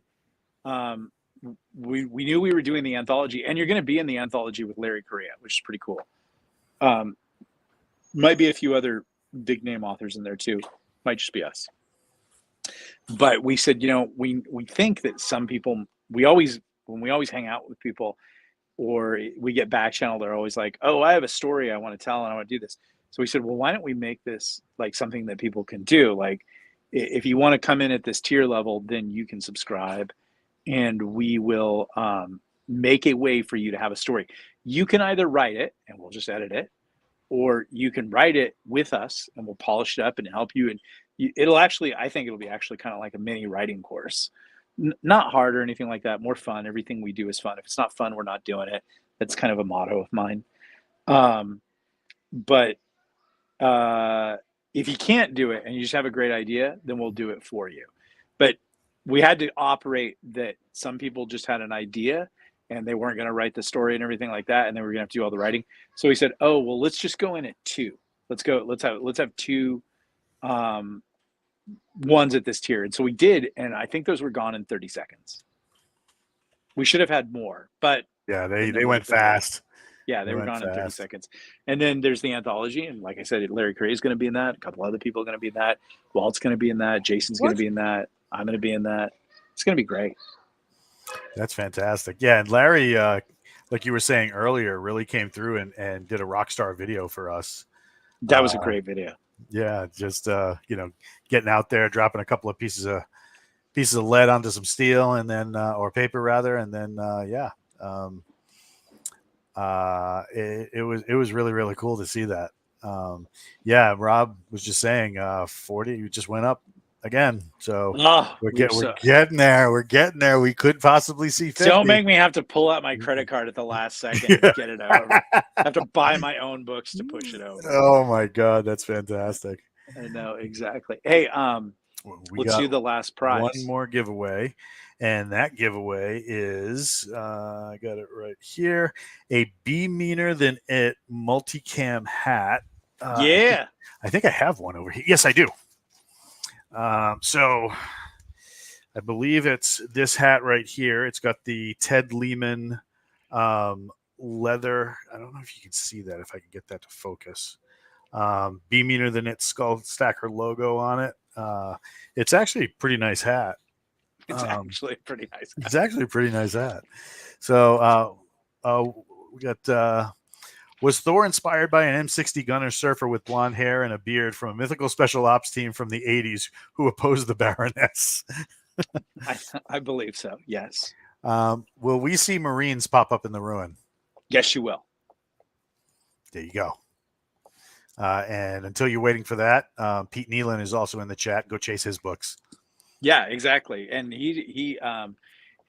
we knew we were doing the anthology, and you're going to be in the anthology with Larry Correa, which is pretty cool. Might be a few other big name authors in there too. Might just be us. But we said, we think that some people, when we always hang out with people or we get back channel, they're always like, oh, I have a story I want to tell and I want to do this. So we said, well, why don't we make this like something that people can do? Like if you want to come in at this tier level, then you can subscribe and we will make a way for you to have a story. You can either write it and we'll just edit it, or you can write it with us and we'll polish it up and help you. And I think it'll be actually kind of like a mini writing course. Not hard or anything like that, more fun. Everything we do is fun. If it's not fun, we're not doing it. That's kind of a motto of mine. But if you can't do it and you just have a great idea, then we'll do it for you. But we had to operate that some people just had an idea and they weren't going to write the story and everything like that, and they were going to have to do all the writing. So we said, oh, well, let's just go in at 2. Let's have 2 ones at this tier. And so we did, and I think those were gone in 30 seconds. We should have had more, but yeah, they went fast. Yeah, they were gone in 30 seconds. And then there's the anthology, and like I said, Larry Cray is going to be in that. A couple other people are going to be in that. Walt's going to be in that. Jason's going to be in that. I'm going to be in that. It's going to be great. That's fantastic. Yeah, and Larry, like you were saying earlier, really came through and did a rock star video for us. That was a great video. Yeah, just getting out there, dropping a couple of pieces of lead onto some steel, and then or paper rather, and then it was really, really cool to see that. Rob was just saying 40 just went up again, so we're getting there. We're getting there. We could possibly see 50. Don't make me have to pull out my credit card at the last second to get it over. I have to buy my own books to push it over. Oh my God, that's fantastic. I know, exactly. Hey, let's do the last prize. One more giveaway, and that giveaway is I got it right here, a Be Meaner Than It multicam hat. I think I have one over here. Yes, I do. So I believe it's this hat right here. It's got the Ted Lehman leather. I don't know if you can see that, if I can get that to focus. Be Meaner Than It skull stacker logo on it. It's actually a pretty nice hat. It's actually a pretty nice hat. So we got was Thor inspired by an M60 gunner surfer with blonde hair and a beard from a mythical special ops team from the 80s who opposed the Baroness? I believe so, yes. Will we see Marines pop up in the ruin? Yes, you will. There you go. And until you're waiting for that, Pete Nealon is also in the chat. Go chase his books. Yeah, exactly. And he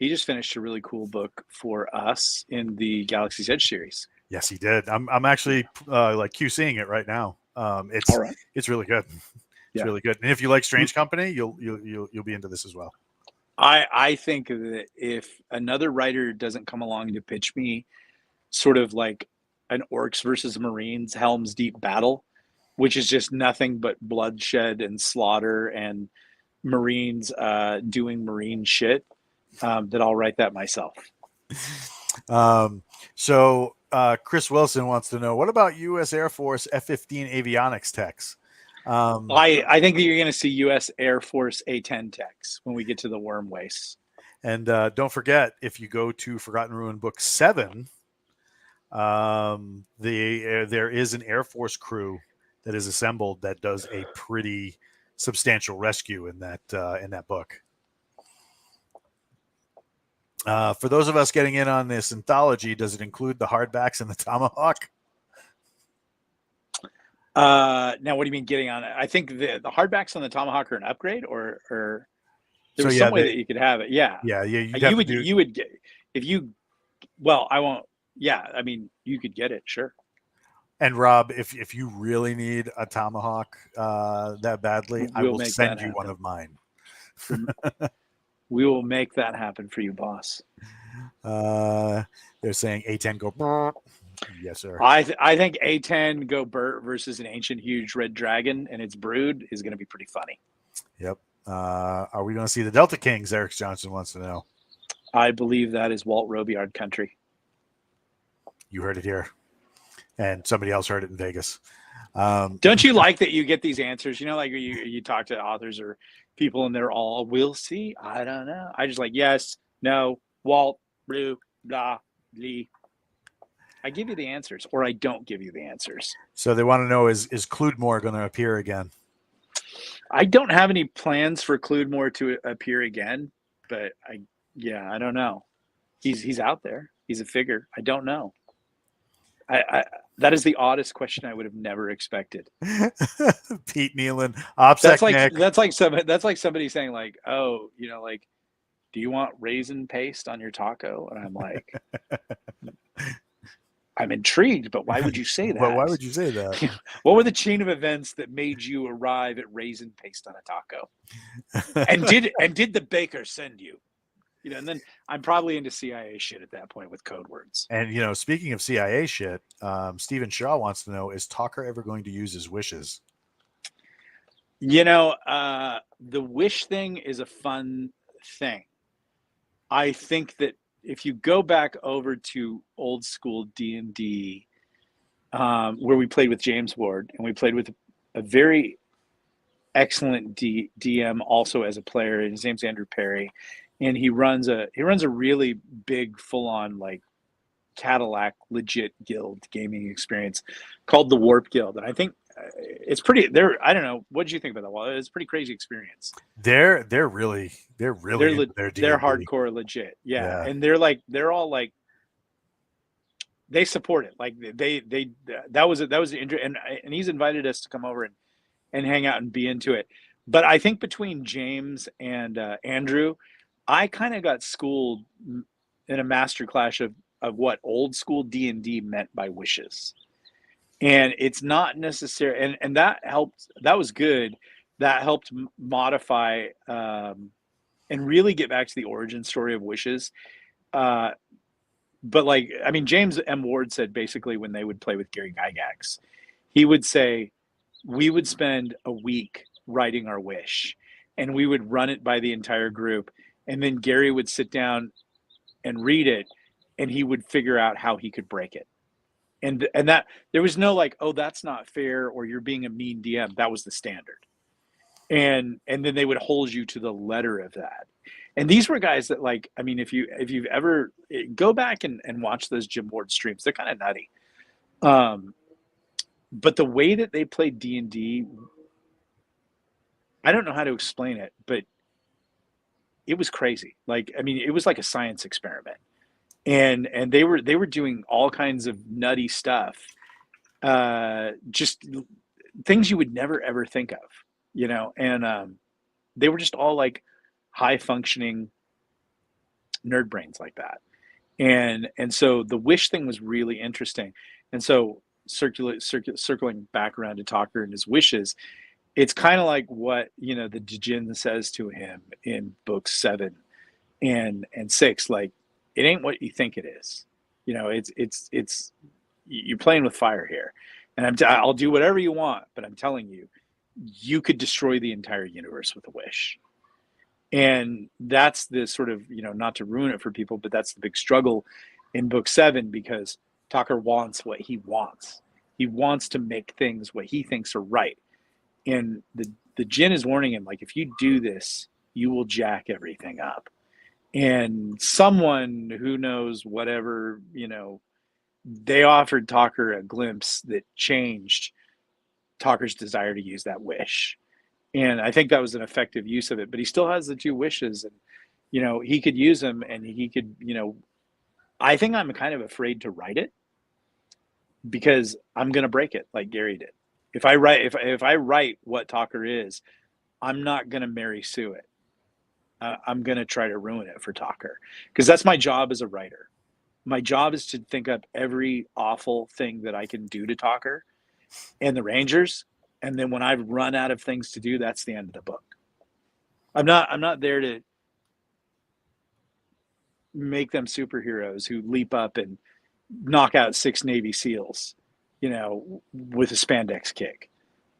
just finished a really cool book for us in the Galaxy's Edge series. Yes, he did. I'm actually like QCing it right now. It's really good. It's really good. And if you like Strange Company, you'll be into this as well. I think that if another writer doesn't come along to pitch me sort of like an Orcs versus Marines Helm's Deep battle, which is just nothing but bloodshed and slaughter and Marines doing Marine shit, that I'll write that myself. So Chris Wilson wants to know, what about U.S. Air Force F-15 avionics techs? I think that you're going to see U.S. Air Force A-10 techs when we get to the worm wastes. And don't forget, if you go to Forgotten Ruin Book 7, there is an Air Force crew that is assembled that does a pretty substantial rescue in that book. For those of us getting in on this anthology, does it include the hardbacks and the Tomahawk? Now, what do you mean getting on it? I think the hardbacks on the Tomahawk are an upgrade, or there was some way that you could have it. Yeah. You would get, if you. Well, I won't. Yeah, I mean, you could get it, sure. And Rob, if you really need a Tomahawk that badly, I will send you one of mine. We will make that happen for you, boss. They're saying A10 go. Brr. Yes, sir. I think A10 go Bert versus an ancient huge red dragon and its brood is going to be pretty funny. Yep. Are we going to see the Delta Kings? Eric Johnson wants to know. I believe that is Walt Robillard country. You heard it here, and somebody else heard it in Vegas. Don't you like that you get these answers? You know, like you talk to authors or people and they're all, we'll see. I don't know. I just like, yes, no, Walt, blue, blah, lee. I give you the answers, or I don't give you the answers. So they want to know, is Cluedmore going to appear again? I don't have any plans for Cluedmore to appear again, but I don't know. He's out there. He's a figure. I don't know. I that is the oddest question I would have never expected. Pete Nealon, OPSEC Nick. That's like somebody saying like, oh, you know, like, do you want raisin paste on your taco? And I'm like, I'm intrigued, but why would you say that? But why would you say that? What were the chain of events that made you arrive at raisin paste on a taco? and did the baker send you? You know, and then I'm probably into CIA shit at that point with code words. And, you know, speaking of CIA shit, Stephen Shaw wants to know, is Talker ever going to use his wishes? You know, the wish thing is a fun thing. I think that if you go back over to old school D&D, where we played with James Ward, and we played with a very excellent DM also as a player, and his name's Andrew Perry, and he runs a really big, full-on, like, Cadillac legit guild gaming experience called the Warp Guild, and I think it's pretty. I don't know. What did you think about that? Well, it's a pretty crazy experience. They're really they're hardcore legit. Yeah. And they're all like, they support it. Like that was and he's invited us to come over and hang out and be into it. But I think between James and Andrew, I kind of got schooled in a master class of what old school D&D meant by wishes. And it's not necessary, and that helped. That was good. That helped modify and really get back to the origin story of wishes. But like, I mean, James M. Ward said basically when they would play with Gary Gygax, he would say, we would spend a week writing our wish, and we would run it by the entire group, and then Gary would sit down and read it, and he would figure out how he could break it. And that there was no like, oh, that's not fair, or you're being a mean DM. That was the standard. And then they would hold you to the letter of that. And these were guys that, like, I mean, if you've ever go back and watch those Jim Ward streams, they're kind of nutty. But the way that they played D&D, I don't know how to explain it, but it was crazy. Like, I mean, it was like a science experiment. And they were doing all kinds of nutty stuff, just things you would never ever think of, you know. And they were just all like high functioning nerd brains like that. And so the wish thing was really interesting. And so circling back around to Talker and his wishes, it's kind of like what, you know, the Djinn says to him in books 7 and 6, like, it ain't what you think it is. You know, it's you're playing with fire here, and I'll do whatever you want, but I'm telling you, you could destroy the entire universe with a wish. And that's the sort of, you know, not to ruin it for people, but that's the big struggle in book 7, because Talker wants what he wants. He wants to make things what he thinks are right. And the Djinn is warning him, like, if you do this, you will jack everything up. And someone who knows whatever, you know, they offered Talker a glimpse that changed Talker's desire to use that wish. And I think that was an effective use of it. But he still has the 2 wishes, and, you know, he could use them, and he could, you know, I think I'm kind of afraid to write it because I'm going to break it like Gary did. If I write what Talker is, I'm not going to Mary Sue it. I'm going to try to ruin it for Talker, because that's my job as a writer. My job is to think up every awful thing that I can do to Talker and the Rangers. And then when I've run out of things to do, that's the end of the book. I'm not there to make them superheroes who leap up and knock out 6 Navy SEALs, you know, with a spandex kick.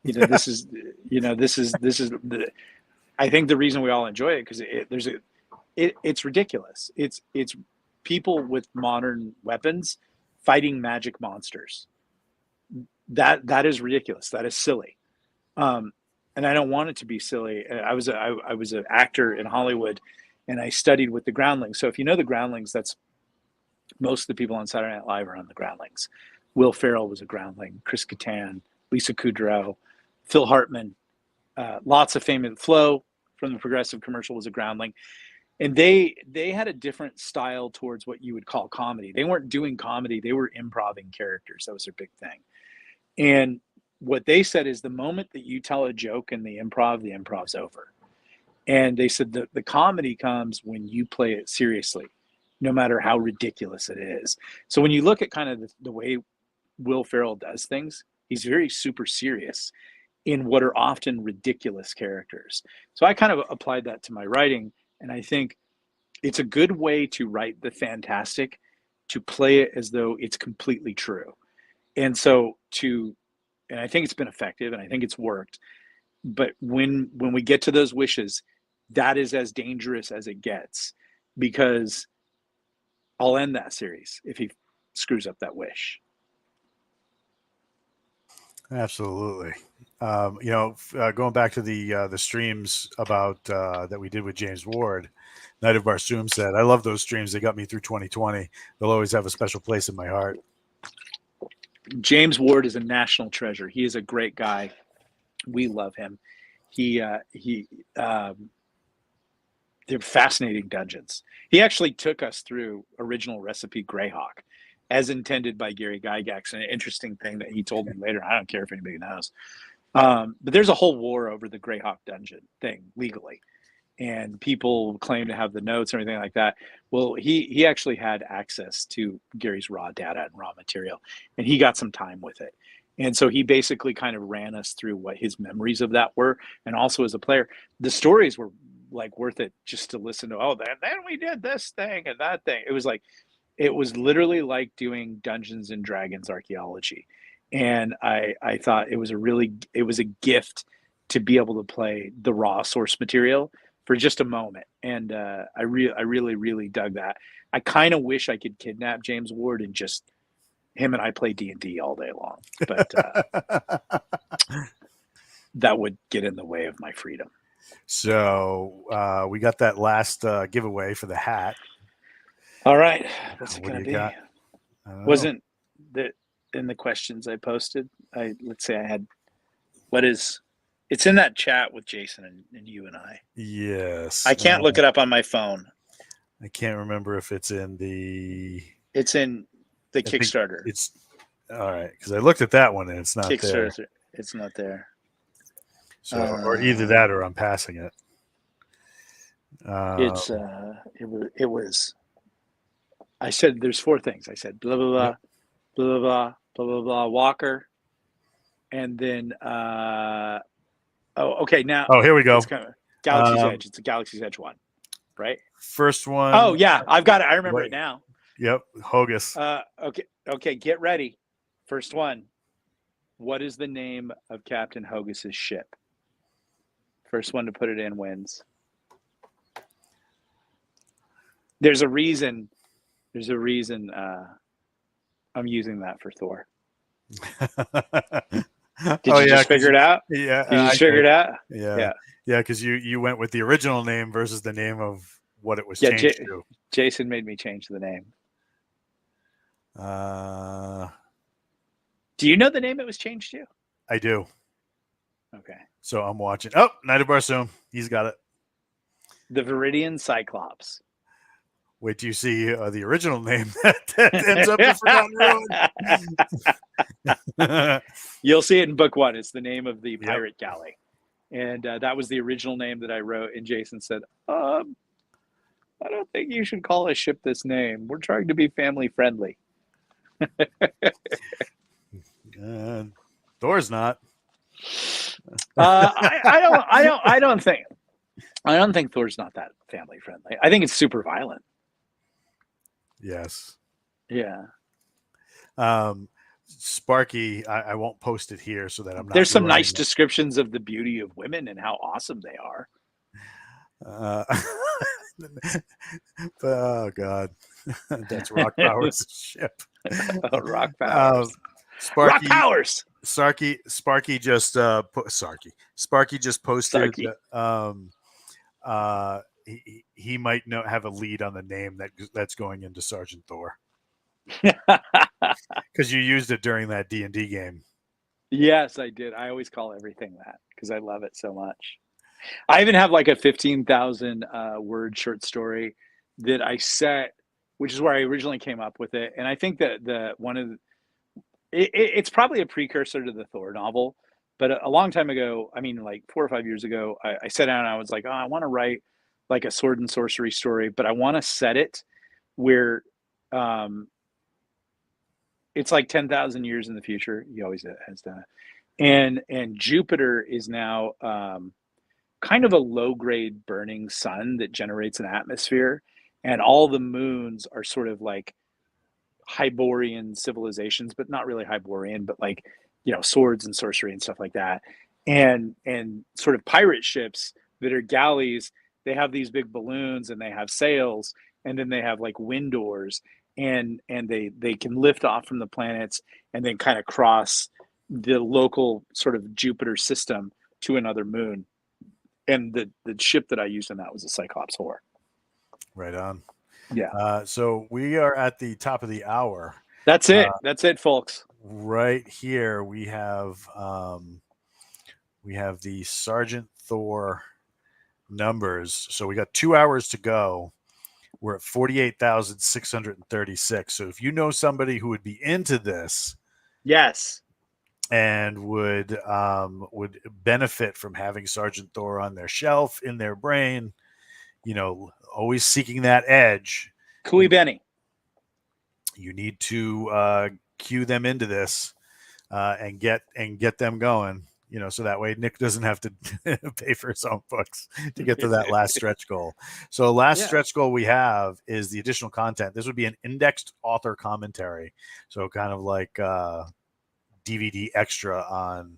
You know, this is the, I think the reason we all enjoy it, because it's ridiculous. It's people with modern weapons fighting magic monsters. that is ridiculous. That is silly. And I don't want it to be silly. I was an actor in Hollywood, and I studied with the Groundlings. So if you know the Groundlings, that's most of the people on Saturday Night Live are on the Groundlings. Will Ferrell was a Groundling. Chris Kattan, Lisa Kudrow, Phil Hartman, lots of famous. Flo from the Progressive commercial was a Groundling, and they had a different style towards what you would call comedy. They weren't doing comedy; they were improvising characters. That was their big thing. And what they said is the moment that you tell a joke in the improv's over. And they said the comedy comes when you play it seriously, no matter how ridiculous it is. So when you look at kind of the way Will Ferrell does things, he's very super serious in what are often ridiculous characters. So I kind of applied that to my writing, and I think it's a good way to write the fantastic, to play it as though it's completely true. And so and I think it's been effective, and I think it's worked. But when we get to those wishes, that is as dangerous as it gets, because I'll end that series if he screws up that wish. Absolutely. Going back to the streams about that we did with James Ward, Night of Barsoom said, "I love those streams. They got me through 2020. They'll always have a special place in my heart." James Ward is a national treasure. He is a great guy. We love him. They're fascinating dungeons. He actually took us through original recipe Greyhawk, as intended by Gary Gygax. An interesting thing that he told me later. I don't care if anybody knows. But there's a whole war over the Greyhawk dungeon thing legally. And people claim to have the notes and everything like that. Well, he actually had access to Gary's raw data and raw material, and he got some time with it. And so he basically kind of ran us through what his memories of that were. And also as a player, the stories were like worth it just to listen to. Oh, then we did this thing and that thing. It was literally like doing Dungeons and Dragons archaeology. And I thought it was a gift to be able to play the raw source material for just a moment. And I really, really dug that. I kind of wish I could kidnap James Ward and just him and I play D&D all day long, but that would get in the way of my freedom. So we got that last giveaway for the hat. All right. What's it What going do to you be? got? Wasn't that in the questions I posted? Let's say I had, it's in that chat with Jason and you and I. Yes. I can't look it up on my phone. I can't remember if it's in the... It's in the Kickstarter. It's all right, because I looked at that one and it's not there. It's not there. So, or either that or I'm passing it. It was. I said there's 4 things. I said blah blah blah, blah blah blah, blah blah blah. Walker, and then okay now. Oh, here we go. It's kind of Galaxy's Edge. It's a Galaxy's Edge one, right? First one. Oh yeah, I've got it. I remember it now. Yep, Hogus. Okay, get ready. First one. What is the name of Captain Hogus's ship? First one to put it in wins. There's a reason I'm using that for Thor. Did you just figure it out? Yeah. Did you just figure it out? Yeah. Yeah, because you went with the original name versus the name of what it was changed to. Jason made me change the name. Do you know the name it was changed to? I do. Okay. So I'm watching. Oh, Night of Barsoom. He's got it. The Viridian Cyclops. Wait till you see the original name that ends up in Forgotten Ruin. You'll see it in book 1. It's the name of the pirate galley. And that was the original name that I wrote. And Jason said, I don't think you should call a ship this name. We're trying to be family friendly. Thor's not. I don't think Thor's not that family friendly. I think it's super violent. Yes. Yeah. Sparky, I won't post it here so that I'm not. There's some nice descriptions of the beauty of women and how awesome they are. Oh God, that's Rock Powers' ship. Rock Powers. Sparky, Rock Powers. Sparky just Sparky just posted. Sarky. He might have a lead on the name that's going into Sergeant Thor because you used it during that D&D game. Yes, I did. I always call everything that because I love it so much. I even have like a 15,000 word short story that I set, which is where I originally came up with it. And I think that it's probably a precursor to the Thor novel. But a long time ago, I mean, like 4 or 5 years ago, I sat down and I was like, oh, I want to write like a sword and sorcery story, but I want to set it where it's like 10,000 years in the future. He always has that. And Jupiter is now kind of a low grade burning sun that generates an atmosphere, and all the moons are sort of like Hyborian civilizations, but not really Hyborian, but like, swords and sorcery and stuff like that. And sort of pirate ships that are galleys, they have these big balloons and they have sails, and then they have like wind doors, and they can lift off from the planets and then kind of cross the local sort of Jupiter system to another moon. And the ship that I used in that was a Cyclops Whore. Right on. Yeah. So we are at the top of the hour. That's it. That's it, folks. Right here we have the Sergeant Thor numbers. So we got 2 hours to go. We're at 48,636. So if you know somebody who would be into this, yes, and would benefit from having Sergeant Thor on their shelf, in their brain, always seeking that edge. Cooey Benny. You need to cue them into this and get them going. So that way Nick doesn't have to pay for his own books to get to that last stretch goal. So stretch goal we have is the additional content. This would be an indexed author commentary. So kind of like DVD extra on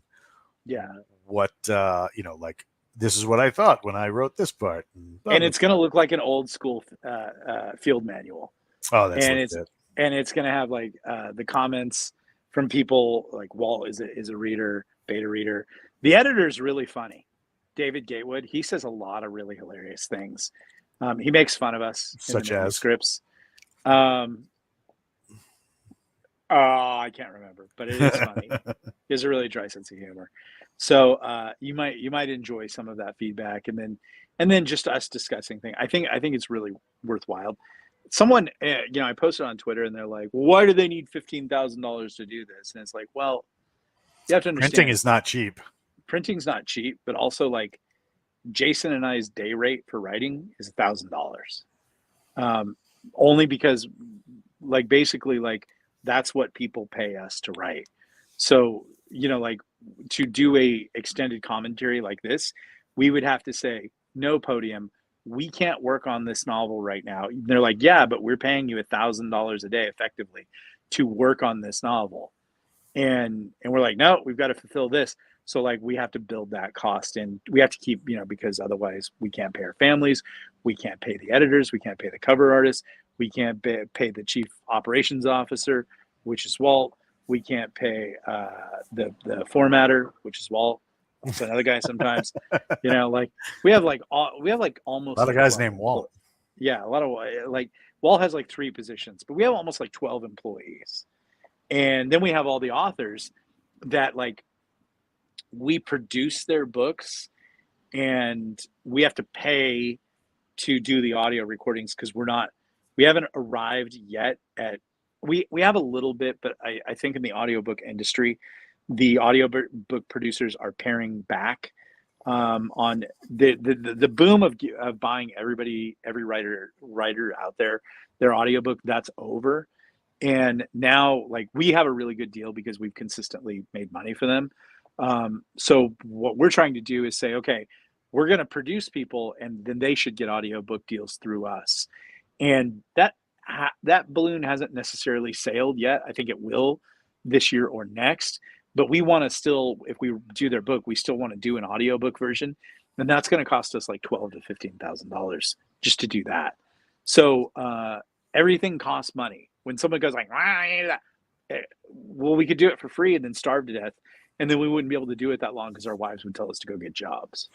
what, like, this is what I thought when I wrote this part. And it's going to look like an old school field manual. Oh, that's it. And it's going to have like the comments from people like Walt is a reader, beta reader. The editor is really funny. David Gatewood, he says a lot of really hilarious things. He makes fun of us such as scripts. I can't remember, but it is funny. He has a really dry sense of humor. So you might enjoy some of that feedback, and then just us discussing things. I think it's really worthwhile. Someone, I posted on Twitter, and they're like, "Why do they need $15,000 to do this?" And it's like, well, you have to understand, printing is not cheap. Printing's not cheap, but also like Jason and I's day rate for writing is $1,000, only because like basically like that's what people pay us to write. So like to do a extended commentary like this, we would have to say, no, Podium, we can't work on this novel right now. They're like, yeah, but we're paying you $1,000 a day effectively to work on this novel. And we're like, no, we've got to fulfill this. So like we have to build that cost, and we have to keep, because otherwise we can't pay our families. We can't pay the editors. We can't pay the cover artists. We can't pay the chief operations officer, which is Walt. We can't pay the formatter, which is Walt. That's another guy sometimes. Like we have almost a lot of guys named Walt. Yeah, a lot of like Walt has like 3 positions, but we have almost like 12 employees. And then we have all the authors that like we produce their books, and we have to pay to do the audio recordings because we haven't arrived yet at, we have a little bit, but I think in the audiobook industry, the audiobook producers are paring back on the boom of buying every writer out there, their audiobook, that's over. And now like we have a really good deal because we've consistently made money for them. So what we're trying to do is say, okay, we're going to produce people, and then they should get audiobook deals through us. And that balloon hasn't necessarily sailed yet. I think it will this year or next, but we want to still, if we do their book, we still want to do an audiobook version. And that's going to cost us like $12,000 to $15,000 just to do that. So everything costs money. When someone goes like, I need that, well, we could do it for free and then starve to death. And then we wouldn't be able to do it that long because our wives would tell us to go get jobs.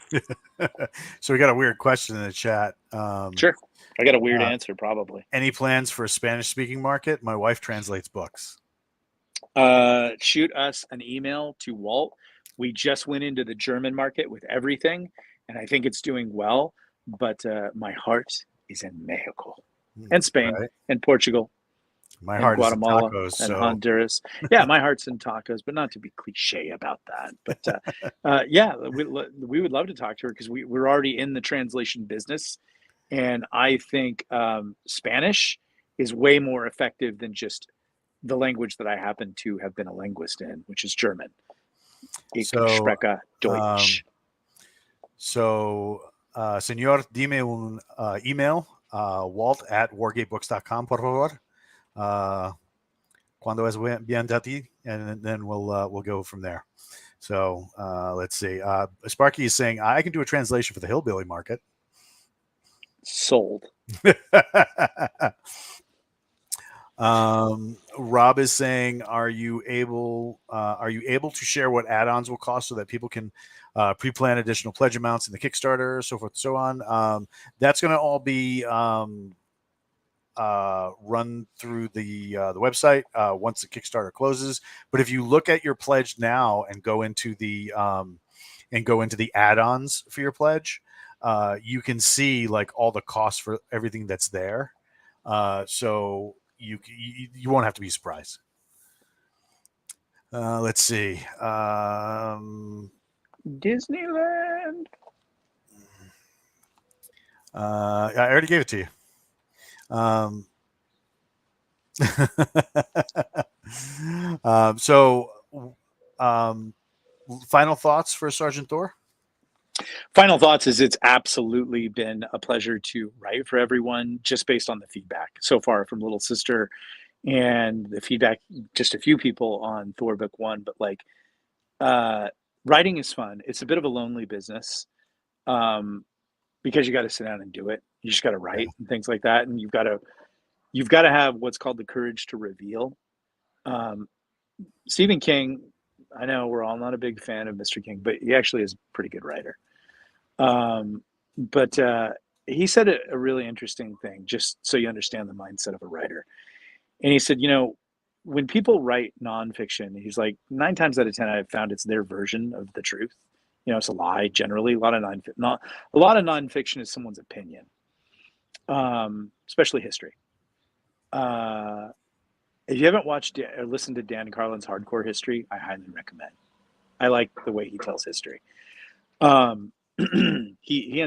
So we got a weird question in the chat. Sure. I got a weird answer, probably. Any plans for a Spanish-speaking market? My wife translates books. Shoot us an email to Walt. We just went into the German market with everything, and I think it's doing well. But my heart is in Mexico and Spain and Portugal. My and heart Guatemala is in tacos, and so. Honduras. Yeah, my heart's in tacos, but not to be cliche about that. But yeah, we would love to talk to her because we're already in the translation business. And I think Spanish is way more effective than just the language that I happen to have been a linguist in, which is German. Ich spreche Deutsch. Señor, dime un email, walt@wargatebooks.com, por favor. Cuando es bien de ti, and then we'll go from there. So let's see. Sparky is saying I can do a translation for the hillbilly market. Sold. Rob is saying, are you able to share what add-ons will cost so that people can pre-plan additional pledge amounts in the Kickstarter, so forth and so on? That's going to all be run through the website once the Kickstarter closes. But if you look at your pledge now and go into the add-ons for your pledge, you can see like all the costs for everything that's there. So you won't have to be surprised. Let's see. Disneyland. I already gave it to you. Final thoughts for Sergeant Thor? Final thoughts is it's absolutely been a pleasure to write for everyone, just based on the feedback so far from Little Sister and the feedback, just a few people on Thor Book 1. But like, writing is fun. It's a bit of a lonely business because you got to sit down and do it. You just got to write and things like that. And you've got to have what's called the courage to reveal. Stephen King, I know we're all not a big fan of Mr. King, but he actually is a pretty good writer. But he said a really interesting thing, just so you understand the mindset of a writer. And he said, when people write nonfiction, he's like, 9 times out of 10, I've found it's their version of the truth. It's a lie generally. A lot of nonfiction is someone's opinion, especially history. If you haven't watched or listened to Dan Carlin's Hardcore History, I highly recommend. I like the way he tells history. He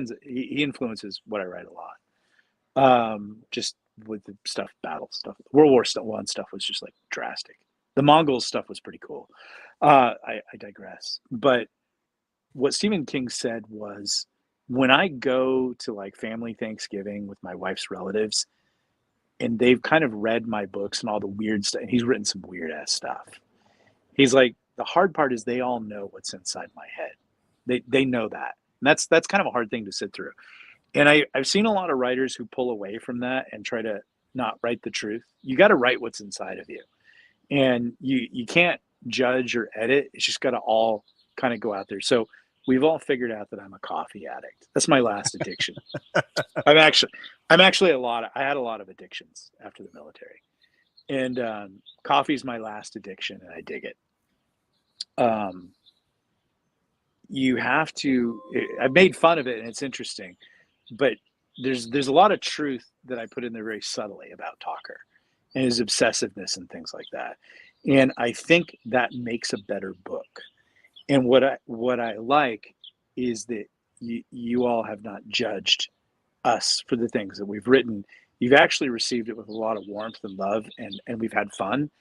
influences what I write a lot. Just with the battle stuff. World War I stuff was just like drastic. The Mongols stuff was pretty cool. I digress. But what Stephen King said was, when I go to like family Thanksgiving with my wife's relatives, and they've kind of read my books and all the weird stuff, and he's written some weird ass stuff. He's like, the hard part is they all know what's inside my head. They know that. And that's kind of a hard thing to sit through. And I've seen a lot of writers who pull away from that and try to not write the truth. You got to write what's inside of you. And you can't judge or edit. It's just got to all kind of go out there. So we've all figured out that I'm a coffee addict. That's my last addiction. I had a lot of addictions after the military, and coffee's my last addiction, and I dig it. You have to. I've made fun of it, and it's interesting, but there's a lot of truth that I put in there very subtly about Talker and his obsessiveness and things like that, and I think that makes a better book. And what I like is that you all have not judged us for the things that we've written. You've actually received it with a lot of warmth and love, and we've had fun.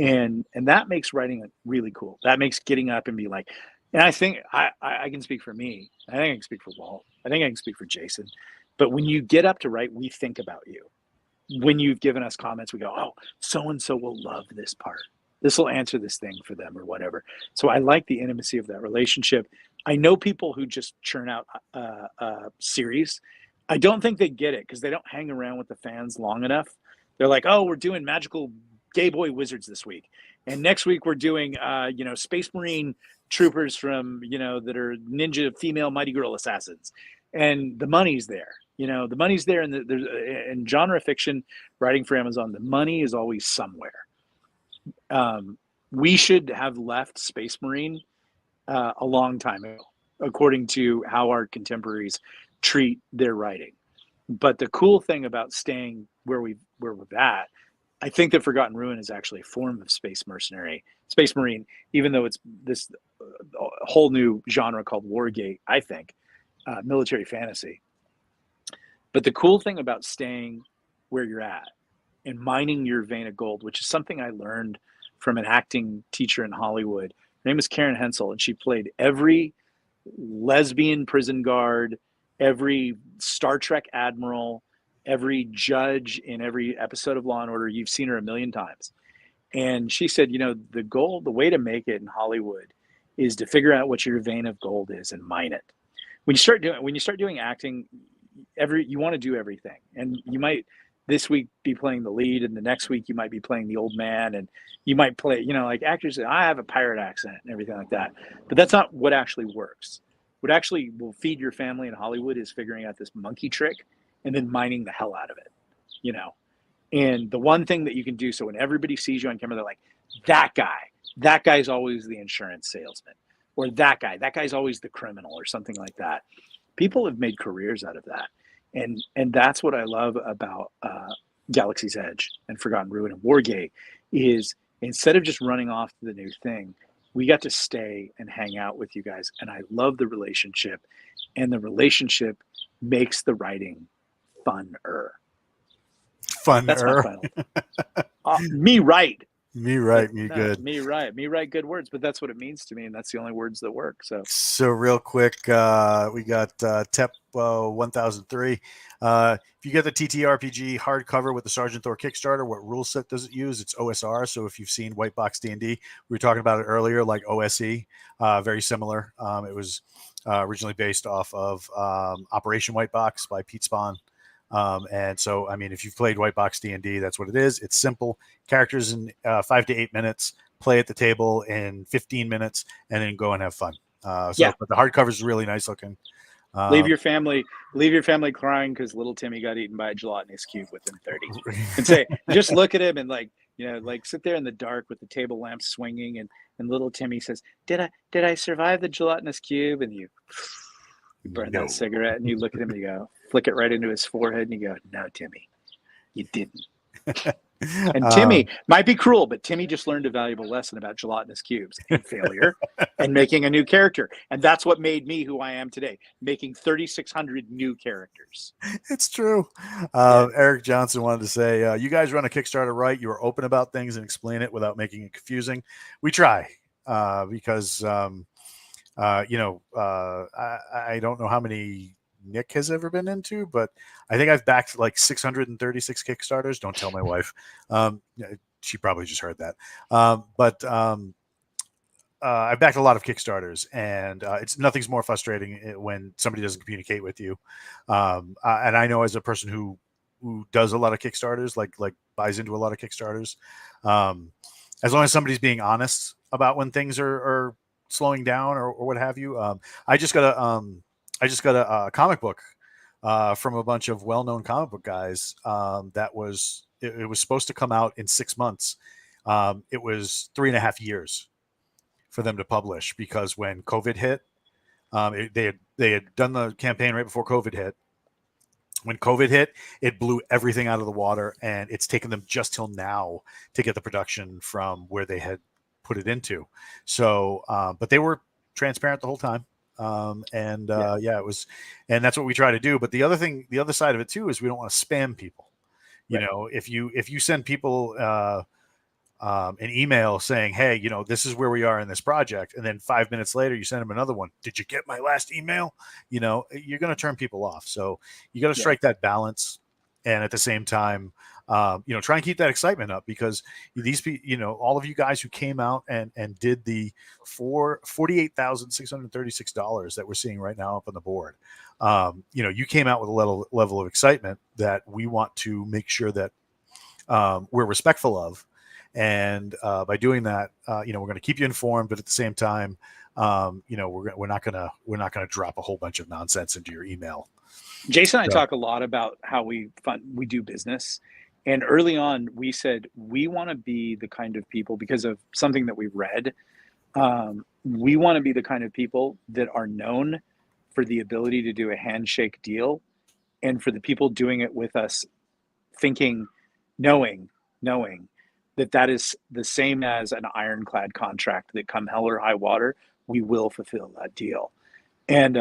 And that makes writing really cool. That makes getting up and be like, and I think I can speak for me. I think I can speak for Walt. I think I can speak for Jason. But when you get up to write, we think about you. When you've given us comments, we go, oh, so-and-so will love this part. This will answer this thing for them or whatever. So I like the intimacy of that relationship. I know people who just churn out series. I don't think they get it because they don't hang around with the fans long enough. They're like, oh, we're doing magical gay boy wizards this week, and next week we're doing Space Marine troopers from that are ninja female mighty girl assassins, and the money's there. The money's there, and there's in genre fiction writing for Amazon, the money is always somewhere. We should have left Space Marine a long time ago, according to how our contemporaries treat their writing. But the cool thing about staying where we're at, I think that Forgotten Ruin is actually a form of Space Marine, even though it's this whole new genre called Wargate, I think, military fantasy. But the cool thing about staying where you're at and mining your vein of gold, which is something I learned from an acting teacher in Hollywood. Her name is Karen Hensel, and she played every lesbian prison guard, every Star Trek admiral, every judge in every episode of Law and Order. You've seen her a million times. And she said, the way to make it in Hollywood is to figure out what your vein of gold is and mine it. When you start doing acting, you want to do everything. And you might this week be playing the lead, and the next week you might be playing the old man, and you might play, like actors say, I have a pirate accent and everything like that. But that's not what actually works. What actually will feed your family in Hollywood is figuring out this monkey trick and then mining the hell out of it, And the one thing that you can do, so when everybody sees you on camera, they're like, that guy's always the insurance salesman, or that guy's always the criminal, or something like that. People have made careers out of that. And that's what I love about Galaxy's Edge and Forgotten Ruin and Wargate is instead of just running off to the new thing, we got to stay and hang out with you guys. And I love the relationship, and the relationship makes the writing funner. That's my final. Me right. Me right. Me good. Me right. Me right. Good words, but that's what it means to me, and that's the only words that work. So real quick, we got TEP 1003. If you get the TTRPG hardcover with the Sergeant Thor Kickstarter, what rule set does it use? It's OSR. So if you've seen White Box D&D, we were talking about it earlier, like OSE, very similar. It was originally based off of Operation White Box by Pete Spahn. And so, I mean, if you've played White Box D&D, that's what it is. It's simple. Characters in 5 to 8 minutes, play at the table in 15 minutes, and then go and have fun. But the hardcover is really nice looking. Leave your family crying because little Timmy got eaten by a gelatinous cube within 30. And say, just look at him and sit there in the dark with the table lamp swinging, and little Timmy says, "Did I survive the gelatinous cube?" And you burn that cigarette, and you look at him and you go, flick it right into his forehead, and you go, "No, Timmy, you didn't." And Timmy might be cruel, but Timmy just learned a valuable lesson about gelatinous cubes and failure and making a new character. And that's what made me who I am today, making 3,600 new characters. It's true. Eric Johnson wanted to say, you guys run a Kickstarter right. You are open about things and explain it without making it confusing. We try because, I don't know how many Nick has ever been into, but I think I've backed like 636 Kickstarters. Don't tell my wife. She probably just heard that. I've backed a lot of Kickstarters, and nothing's more frustrating when somebody doesn't communicate with you. And I know as a person who does a lot of Kickstarters, like buys into a lot of Kickstarters, as long as somebody's being honest about when things are slowing down or what have you. I just got a comic book from a bunch of well-known comic book guys. That was it was supposed to come out in 6 months. It was 3.5 years for them to publish, because when COVID hit, they had done the campaign right before COVID hit. When COVID hit, it blew everything out of the water, and it's taken them just till now to get the production from where they had put it into. So, but they were transparent the whole time. It was, and that's what we try to do. But the other side of it too, is we don't want to spam people. You know, if you send people an email saying, "Hey, this is where we are in this project," and then 5 minutes later you send them another one, "Did you get my last email?" You're going to turn people off. So you got to strike that balance, and at the same time, try and keep that excitement up, because these people, all of you guys who came out and did the $48,636 that we're seeing right now up on the board, you came out with a level of excitement that we want to make sure that we're respectful of. And by doing that, we're going to keep you informed, but at the same time, we're not gonna drop a whole bunch of nonsense into your email. Jason and I So, talk a lot about how we do business. And early on, we said we want to be the kind of people, because of something that we read, we want to be the kind of people that are known for the ability to do a handshake deal, and for the people doing it with us thinking, knowing that that is the same as an ironclad contract, that come hell or high water, we will fulfill that deal. And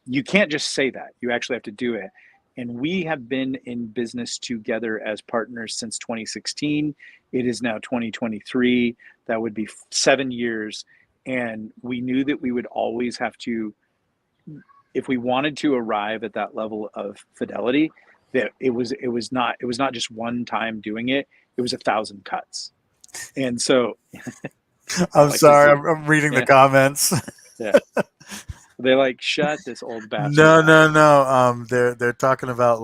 you can't just say that. You actually have to do it. And we have been in business together as partners since 2016. It is now 2023. That would be 7 years. And we knew that we would always have to, if we wanted to arrive at that level of fidelity, that it was not just one time doing it. It was 1,000 cuts. And so I'm like sorry, this, I'm reading the yeah. comments. Yeah. They're like, shut this old bastard No, up. no, no. They're talking about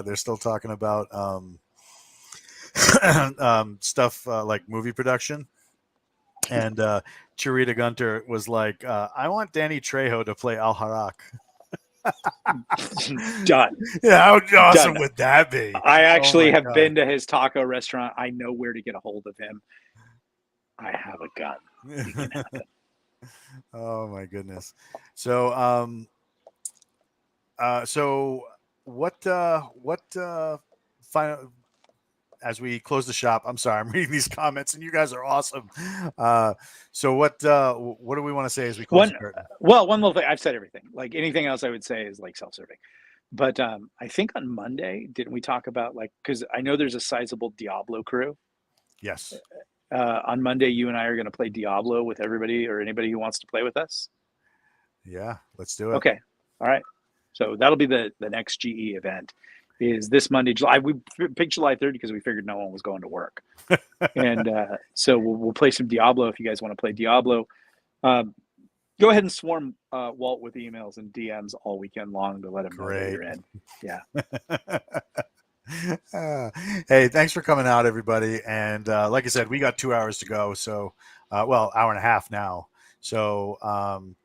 they're still talking about stuff like movie production. And Charita Gunter was like, I want Danny Trejo to play Al Harak. Done. Yeah, how awesome Done. would that be? I actually my have God. been to his taco restaurant. I know where to get a hold of him. I have a gun. You can have it. Oh my goodness. So so what final, as we close the shop, I'm sorry, I'm reading these comments and you guys are awesome. So what do we want to say as we close the curtain? One little thing. I've said everything. Like, anything else I would say is like self-serving. But I think on Monday, didn't we talk about, like, because I know there's a sizable Diablo crew. Yes. On Monday, you and I are going to play Diablo with everybody or anybody who wants to play with us. Yeah, let's do it. Okay. All right. So that'll be the next GE event, is this Monday, July. We picked July 3rd because we figured no one was going to work. And so we'll play some Diablo if you guys want to play Diablo. Go ahead and swarm Walt with emails and DMs all weekend long to let him know that you're in. Yeah. Hey, thanks for coming out, everybody. And like I said, we got 2 hours to go. So, hour and a half now. So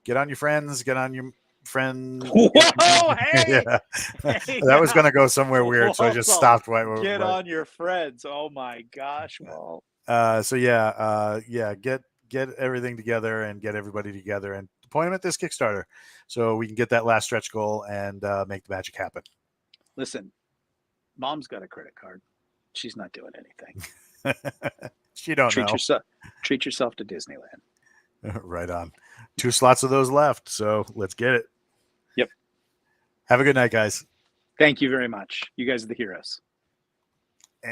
get on your friends, get on your friends. Whoa, hey! Yeah. Hey, That was going to go somewhere weird. So I just stopped. Get on your friends. Oh my gosh, Walt. So yeah, get everything together and get everybody together and point them at this Kickstarter so we can get that last stretch goal and make the magic happen. Listen, Mom's got a credit card. She's not doing anything. She don't know. Treat yourself to Disneyland. Right on. 2 slots of those left, so let's get it. Yep. Have a good night, guys. Thank you very much. You guys are the heroes.